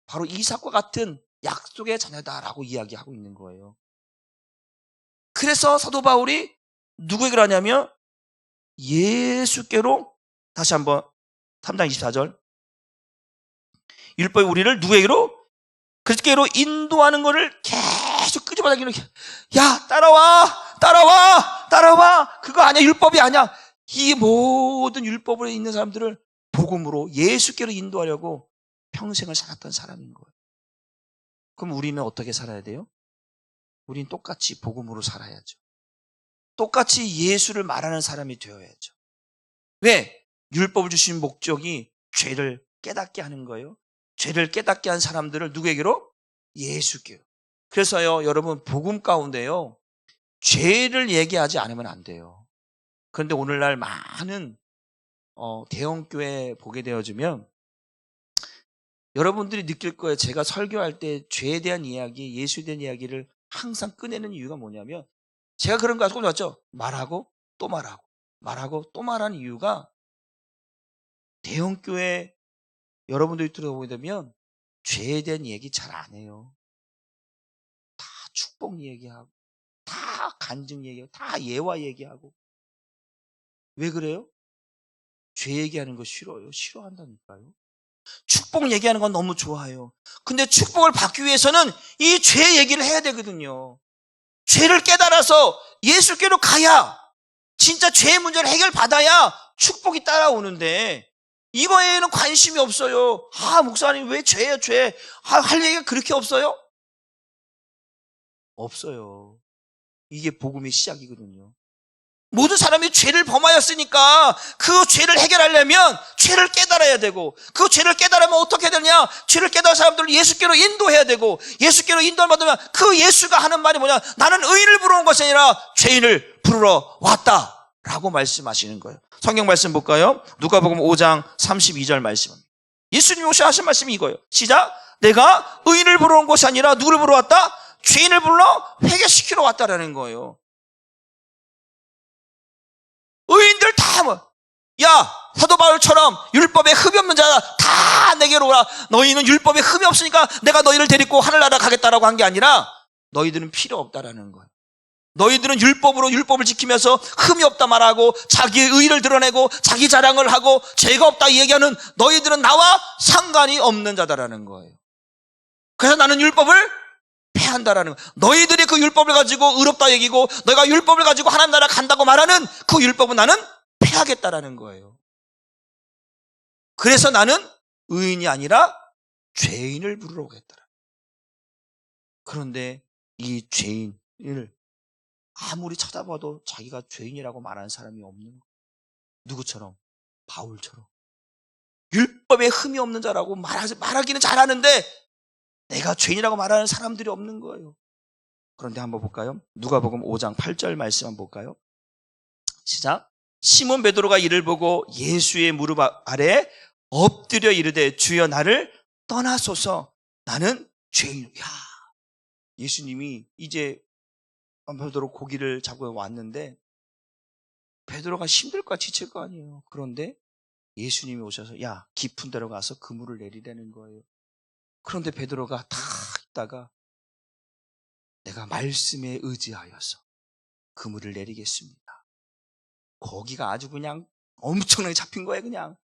바로 이삭과 같은 약속의 자녀다라고 이야기하고 있는 거예요. 그래서 사도 바울이 누구에게 하냐면 예수께로, 다시 한번 3장 24절, 율법이 우리를 누구에게로? 그리스도께로 인도하는 것을 계속 끄집어당기는, 야, 따라와. 그거 아니야. 율법이 아니야. 이 모든 율법으로 있는 사람들을 복음으로 예수께로 인도하려고 평생을 살았던 사람인 거예요. 그럼 우리는 어떻게 살아야 돼요? 우리는 똑같이 복음으로 살아야죠. 똑같이 예수를 말하는 사람이 되어야죠. 왜? 율법을 주신 목적이 죄를 깨닫게 하는 거예요. 죄를 깨닫게 한 사람들을 누구에게로? 예수께로. 그래서요, 여러분, 복음 가운데요, 죄를 얘기하지 않으면 안 돼요. 그런데 오늘날 많은 대형교회 보게 되어지면 여러분들이 느낄 거예요. 제가 설교할 때 죄에 대한 이야기, 예수에 대한 이야기를 항상 꺼내는 이유가 뭐냐면, 제가 그런 거 가지고 왔죠. 말하고 또 말하고 말하고 또 말하는 이유가, 대형교회 여러분들이 들어보게 되면 죄에 대한 얘기 잘 안 해요. 다 축복 얘기하고 다 간증 얘기하고 다 예화 얘기하고. 왜 그래요? 죄 얘기하는 거 싫어요. 싫어한다니까요. 축복 얘기하는 건 너무 좋아해요. 근데 축복을 받기 위해서는 이 죄 얘기를 해야 되거든요. 죄를 깨달아서 예수께로 가야, 진짜 죄의 문제를 해결받아야 축복이 따라오는데, 이거에는 관심이 없어요. 목사님 왜 죄예요, 죄? 할 얘기가 그렇게 없어요? 없어요. 이게 복음의 시작이거든요. 모든 사람이 죄를 범하였으니까 그 죄를 해결하려면 죄를 깨달아야 되고, 그 죄를 깨달으면 어떻게 되냐? 죄를 깨달은 사람들을 예수께로 인도해야 되고, 예수께로 인도를 받으면 그 예수가 하는 말이 뭐냐? 나는 의인을 부르러 온 것이 아니라 죄인을 부르러 왔다 라고 말씀하시는 거예요. 성경 말씀 볼까요? 누가복음 5장 32절 말씀입니다. 예수님이 하신 말씀이 이거예요. 시작. 내가 의인을 부르러 온 것이 아니라 누구를 부르러 왔다? 죄인을 불러 회개시키러 왔다라는 거예요. 의인들 다 사도 바울처럼 율법에 흠이 없는 자다 다 내게로 오라. 너희는 율법에 흠이 없으니까 내가 너희를 데리고 하늘나라 가겠다라고 한 게 아니라, 너희들은 필요 없다라는 거예요. 너희들은 율법으로 율법을 지키면서 흠이 없다 말하고 자기의 의의를 드러내고 자기 자랑을 하고 죄가 없다 얘기하는 너희들은 나와 상관이 없는 자다라는 거예요. 그래서 나는 율법을 폐한다라는 거예요. 너희들이 그 율법을 가지고 의롭다 얘기고 너희가 율법을 가지고 하나님 나라 간다고 말하는 그 율법은 나는 폐하겠다라는 거예요. 그래서 나는 의인이 아니라 죄인을 부르러 오겠다. 그런데 이 죄인을 아무리 쳐다봐도 자기가 죄인이라고 말하는 사람이 없는 거예요. 누구처럼? 바울처럼. 율법에 흠이 없는 자라고 말하기는 잘하는데 내가 죄인이라고 말하는 사람들이 없는 거예요. 그런데 한번 볼까요? 누가복음 5장 8절 말씀 한번 볼까요? 시작. 시몬 베드로가 이를 보고 예수의 무릎 아래 엎드려 이르되 주여 나를 떠나소서 나는 죄인. 야, 예수님이 이제 베드로 고기를 잡고 왔는데 베드로가 힘들 거 지칠 거 아니에요. 그런데 예수님이 오셔서 야, 깊은 데로 가서 그물을 내리라는 거예요. 그런데 베드로가 다 있다가 내가 말씀에 의지하여서 그물을 내리겠습니다. 고기가 아주 그냥 엄청나게 잡힌 거예요. 그냥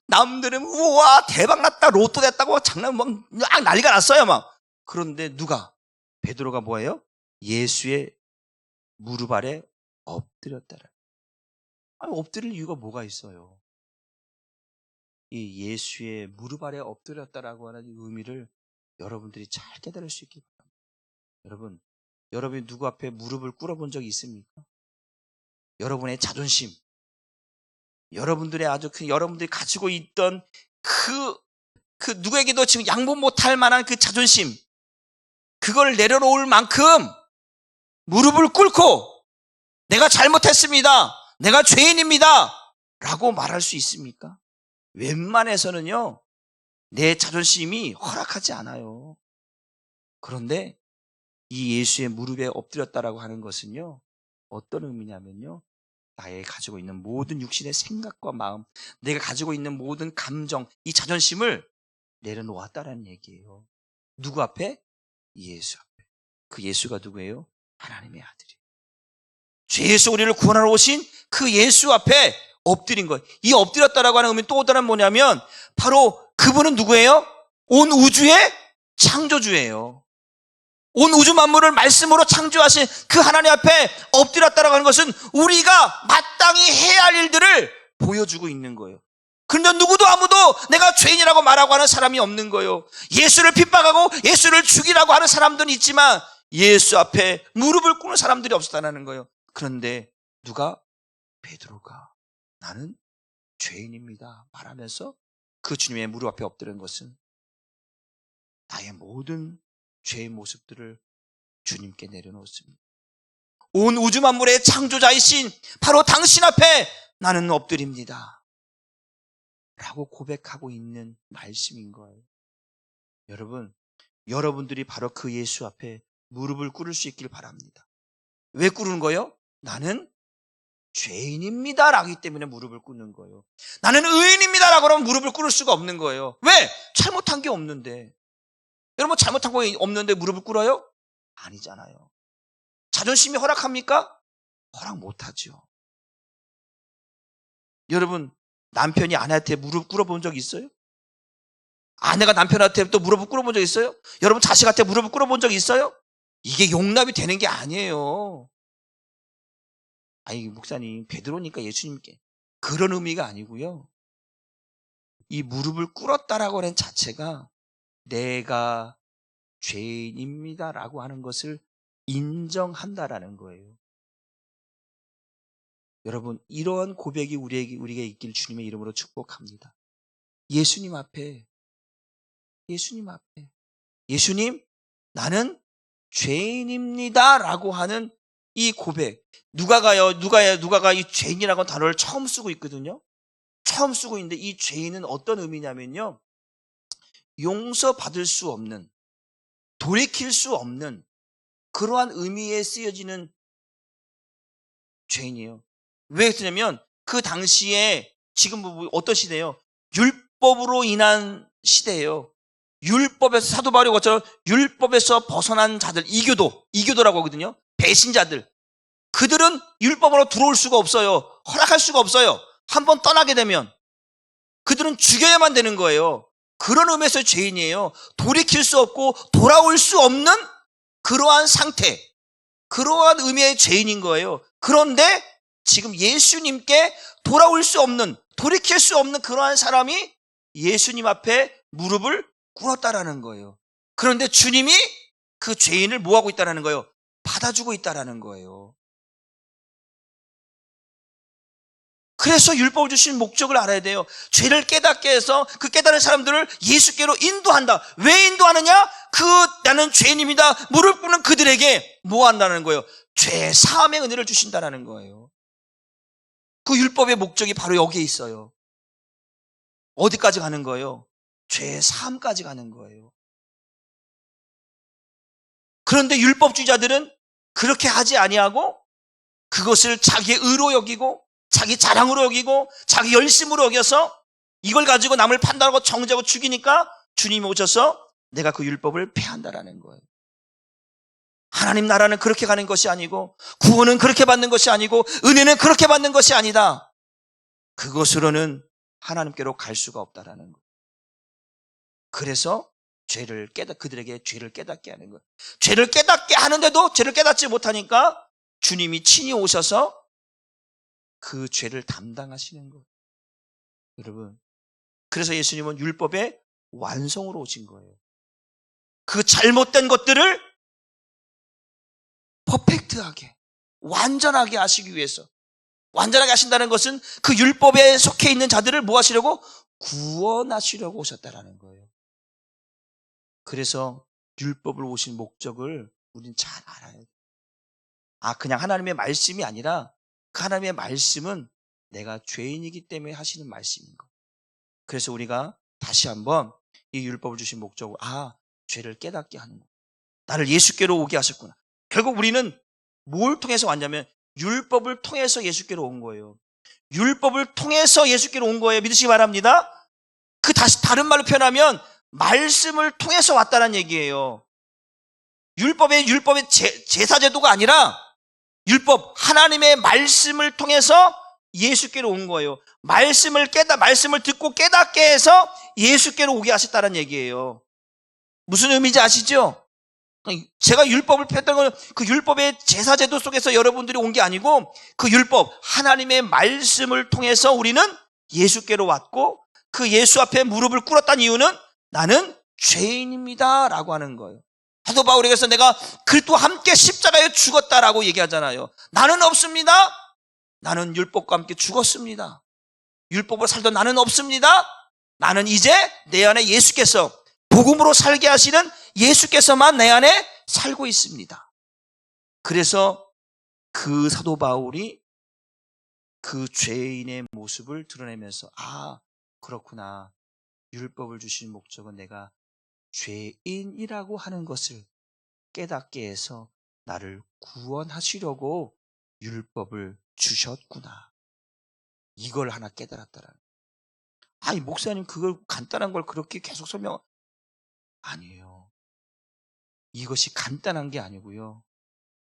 남들은 우와 대박 났다 로또 됐다고 장난 막 난리가 났어요 막. 그런데 누가? 베드로가 뭐예요? 예수의 무릎 아래 엎드렸다라. 아니, 엎드릴 이유가 뭐가 있어요? 이 예수의 무릎 아래 엎드렸다라고 하는 의미를 여러분들이 잘 깨달을 수 있기 바랍니다. 여러분이 누구 앞에 무릎을 꿇어본 적이 있습니까? 여러분의 자존심, 여러분들의 여러분들이 가지고 있던 그 누구에게도 지금 양보 못할 만한 그 자존심, 그걸 내려놓을 만큼 무릎을 꿇고 내가 잘못했습니다, 내가 죄인입니다 라고 말할 수 있습니까? 웬만해서는요 내 자존심이 허락하지 않아요. 그런데 이 예수의 무릎에 엎드렸다라고 하는 것은요 어떤 의미냐면요, 나의 가지고 있는 모든 육신의 생각과 마음, 내가 가지고 있는 모든 감정, 이 자존심을 내려놓았다라는 얘기예요. 누구 앞에? 예수 앞에. 그 예수가 누구예요? 하나님의 아들이에요. 죄에서 우리를 구원하러 오신 그 예수 앞에 엎드린 거예요. 이 엎드렸다라고 하는 의미는 또 다른 뭐냐면 바로 그분은 누구예요? 온 우주의 창조주예요. 온 우주 만물을 말씀으로 창조하신 그 하나님 앞에 엎드렸다라고 하는 것은 우리가 마땅히 해야 할 일들을 보여주고 있는 거예요. 그런데 누구도 아무도 내가 죄인이라고 말하고 하는 사람이 없는 거예요. 예수를 핍박하고 예수를 죽이라고 하는 사람들은 있지만 예수 앞에 무릎을 꿇는 사람들이 없었다는 거예요. 그런데 누가? 베드로가 나는 죄인입니다 말하면서 그 주님의 무릎 앞에 엎드린 것은 나의 모든 죄의 모습들을 주님께 내려놓습니다. 온 우주 만물의 창조자이신 바로 당신 앞에 나는 엎드립니다 라고 고백하고 있는 말씀인 거예요. 여러분들이 바로 그 예수 앞에 무릎을 꿇을 수 있길 바랍니다. 왜 꿇는 거예요? 나는 죄인입니다 라기 때문에 무릎을 꿇는 거예요. 나는 의인입니다 라고 하면 무릎을 꿇을 수가 없는 거예요. 왜? 잘못한 게 없는데. 여러분 잘못한 거 없는데 무릎을 꿇어요? 아니잖아요. 자존심이 허락합니까? 허락 못하죠. 여러분 남편이 아내한테 무릎 꿇어본 적 있어요? 아내가 남편한테 또 무릎을 꿇어본 적 있어요? 여러분 자식한테 무릎을 꿇어본 적 있어요? 이게 용납이 되는 게 아니에요. 아니 목사님 베드로니까 예수님께 그런 의미가 아니고요. 이 무릎을 꿇었다라고 하는 자체가 내가 죄인입니다라고 하는 것을 인정한다라는 거예요. 여러분 이러한 고백이 우리에게 있길 주님의 이름으로 축복합니다. 예수님 앞에 예수님 나는 죄인입니다라고 하는 이 고백. 누가가 이 죄인이라고 하는 단어를 처음 쓰고 있거든요. 처음 쓰고 있는데 이 죄인은 어떤 의미냐면요, 용서받을 수 없는, 돌이킬 수 없는 그러한 의미에 쓰여지는 죄인이에요. 왜 그러냐면 그 당시에 지금 어떤 시대예요? 율법으로 인한 시대예요. 율법에서 사도 바울이 것처럼 율법에서 벗어난 자들, 이교도라고 하거든요. 배신자들. 그들은 율법으로 들어올 수가 없어요. 허락할 수가 없어요. 한번 떠나게 되면 그들은 죽여야만 되는 거예요. 그런 의미에서 죄인이에요. 돌이킬 수 없고 돌아올 수 없는 그러한 상태, 그러한 의미의 죄인인 거예요. 그런데 지금 예수님께 돌아올 수 없는, 돌이킬 수 없는 그러한 사람이 예수님 앞에 무릎을 꿇었다라는 거예요. 그런데 주님이 그 죄인을 뭐하고 있다는 거예요? 받아주고 있다는 거예요. 그래서 율법을 주신 목적을 알아야 돼요. 죄를 깨닫게 해서 그 깨달은 사람들을 예수께로 인도한다. 왜 인도하느냐? 나는 죄인입니다. 무릎 꿇는 그들에게 뭐 한다는 거예요? 죄 사함의 은혜를 주신다는 거예요. 그 율법의 목적이 바로 여기에 있어요. 어디까지 가는 거예요? 죄 사함까지 가는 거예요. 그런데 율법주의자들은 그렇게 하지 아니하고 그것을 자기의 의로 여기고 자기 자랑으로 여기고 자기 열심으로 여겨서 이걸 가지고 남을 판단하고 정죄하고 죽이니까 주님이 오셔서 내가 그 율법을 폐한다라는 거예요. 하나님 나라는 그렇게 가는 것이 아니고 구원은 그렇게 받는 것이 아니고 은혜는 그렇게 받는 것이 아니다. 그것으로는 하나님께로 갈 수가 없다라는 거예요. 그래서 그들에게 죄를 깨닫게 하는 거예요. 죄를 깨닫게 하는데도 죄를 깨닫지 못하니까 주님이 친히 오셔서 그 죄를 담당하시는 거예요. 여러분, 그래서 예수님은 율법의 완성으로 오신 거예요. 그 잘못된 것들을 퍼펙트하게, 완전하게 하시기 위해서. 완전하게 하신다는 것은 그 율법에 속해 있는 자들을 뭐 하시려고? 구원하시려고 오셨다라는 거예요. 그래서 율법을 오신 목적을 우리는 잘 알아야 돼요. 그냥 하나님의 말씀이 아니라 그 하나님의 말씀은 내가 죄인이기 때문에 하시는 말씀인 거예요. 그래서 우리가 다시 한번 이 율법을 주신 목적으로 죄를 깨닫게 하는 거예요. 나를 예수께로 오게 하셨구나. 결국 우리는 뭘 통해서 왔냐면 율법을 통해서 예수께로 온 거예요. 율법을 통해서 예수께로 온 거예요. 믿으시기 바랍니다. 다른 말로 표현하면 말씀을 통해서 왔다는 얘기예요. 율법의 제사제도가 아니라 하나님의 말씀을 통해서 예수께로 온 거예요. 말씀을 듣고 깨닫게 해서 예수께로 오게 하셨다는 얘기예요. 무슨 의미인지 아시죠? 제가 율법을 폈다는 건 그 율법의 제사제도 속에서 여러분들이 온 게 아니고 그 율법, 하나님의 말씀을 통해서 우리는 예수께로 왔고 그 예수 앞에 무릎을 꿇었다는 이유는 나는 죄인입니다 라고 하는 거예요. 사도 바울에게서 내가 그리스도와 함께 십자가에 죽었다라고 얘기하잖아요. 나는 없습니다. 나는 율법과 함께 죽었습니다. 율법으로 살던 나는 없습니다. 나는 이제 내 안에 예수께서 복음으로 살게 하시는 예수께서만 내 안에 살고 있습니다. 그래서 그 사도 바울이 그 죄인의 모습을 드러내면서 그렇구나. 율법을 주신 목적은 내가 죄인이라고 하는 것을 깨닫게 해서 나를 구원하시려고 율법을 주셨구나. 이걸 하나 깨달았다라는 거예요. 목사님 그걸 간단한 걸 그렇게 계속 아니에요. 이것이 간단한 게 아니고요.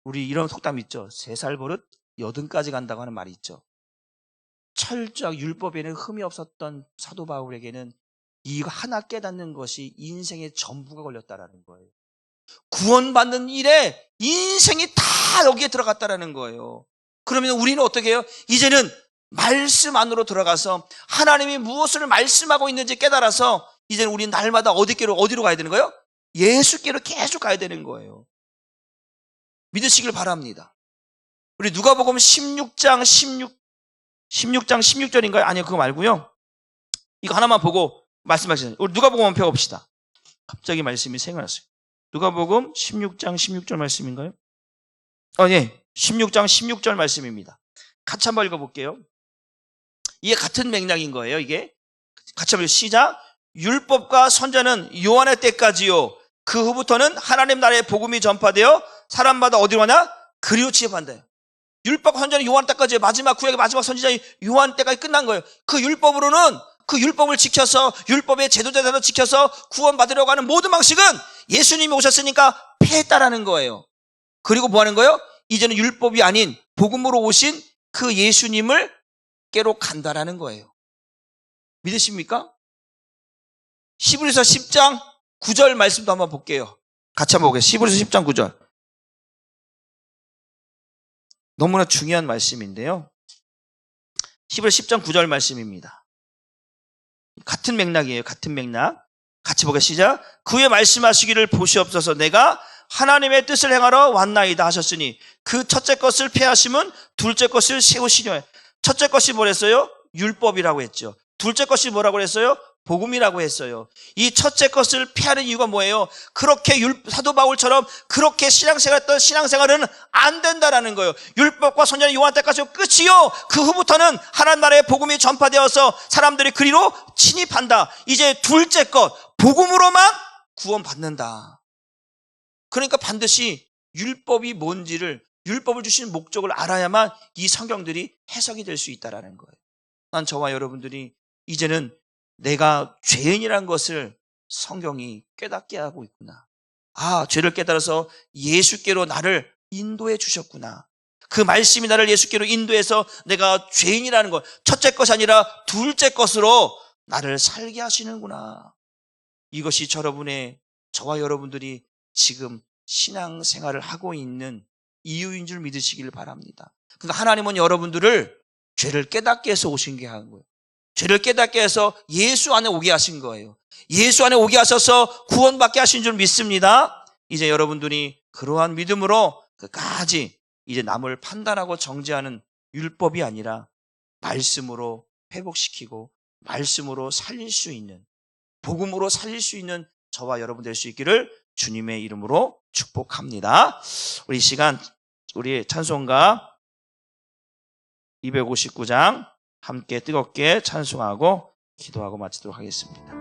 우리 이런 속담 있죠. 3살 버릇 80까지 간다고 하는 말이 있죠. 철저하게 율법에는 흠이 없었던 사도 바울에게는 이거 하나 깨닫는 것이 인생의 전부가 걸렸다라는 거예요. 구원받는 일에 인생이 다 여기에 들어갔다라는 거예요. 그러면 우리는 어떻게 해요? 이제는 말씀 안으로 들어가서 하나님이 무엇을 말씀하고 있는지 깨달아서 이제는 우리는 날마다 어디로 가야 되는 거예요? 예수께로 계속 가야 되는 거예요. 믿으시길 바랍니다. 우리 누가복음 16장 16절인가요? 아니요, 그거 말고요. 이거 하나만 보고 말씀하시죠. 우리 누가복음 한번 펴봅시다. 갑자기 말씀이 생각났어요. 누가복음 16장 16절 말씀인가요? 예. 16장 16절 말씀입니다. 같이 한번 읽어볼게요. 이게 같은 맥락인 거예요, 이게. 같이 한번 시작. 율법과 선자는 요한의 때까지요. 그 후부터는 하나님 나라의 복음이 전파되어 사람마다 어디로 가냐? 그리로 취업한다. 율법과 선자는 요한 때까지 마지막 구약의 마지막 선지자인 요한 때까지 끝난 거예요. 그 율법으로는 그 율법을 지켜서 율법의 제도자들을 지켜서 구원받으려고 하는 모든 방식은 예수님이 오셨으니까 폐했다라는 거예요. 그리고 뭐 하는 거예요? 이제는 율법이 아닌 복음으로 오신 그 예수님을 깨로 간다라는 거예요. 믿으십니까? 히브리서 10장 9절 말씀도 한번 볼게요. 같이 한번 보겠습니다. 히브리서 10장 9절. 너무나 중요한 말씀인데요. 히브리서 10장 9절 말씀입니다. 같은 맥락이에요. 같은 맥락. 같이 보겠습니다. 시작. 그의 말씀하시기를 보시옵소서. 내가 하나님의 뜻을 행하러 왔나이다 하셨으니 그 첫째 것을 폐하시면 둘째 것을 세우시려. 첫째 것이 뭐랬어요? 율법이라고 했죠. 둘째 것이 뭐라고 했어요? 복음이라고 했어요. 이 첫째 것을 피하는 이유가 뭐예요? 그렇게 사도 바울처럼 그렇게 신앙생활했던 신앙생활은 안 된다라는 거예요. 율법과 선지자 요한 때까지 끝이요. 그 후부터는 하나님 나라의 복음이 전파되어서 사람들이 그리로 침입한다. 이제 둘째 것, 복음으로만 구원받는다. 그러니까 반드시 율법이 뭔지를, 율법을 주시는 목적을 알아야만 이 성경들이 해석이 될 수 있다라는 거예요. 난 저와 여러분들이 이제는 내가 죄인이라는 것을 성경이 깨닫게 하고 있구나. 아, 죄를 깨달아서 예수께로 나를 인도해 주셨구나. 그 말씀이 나를 예수께로 인도해서 내가 죄인이라는 것, 첫째 것이 아니라 둘째 것으로 나를 살게 하시는구나. 이것이 저와 여러분들이 지금 신앙생활을 하고 있는 이유인 줄 믿으시길 바랍니다. 그러니까 하나님은 여러분들을 죄를 깨닫게 해서 오신 게 한 거예요. 죄를 깨닫게 해서 예수 안에 오게 하신 거예요. 예수 안에 오게 하셔서 구원받게 하신 줄 믿습니다. 이제 여러분들이 그러한 믿음으로 끝까지 이제 남을 판단하고 정죄하는 율법이 아니라 말씀으로 회복시키고 말씀으로 살릴 수 있는, 복음으로 살릴 수 있는 저와 여러분 될 수 있기를 주님의 이름으로 축복합니다. 우리 시간, 우리 찬송가 259장 함께 뜨겁게 찬송하고 기도하고 마치도록 하겠습니다.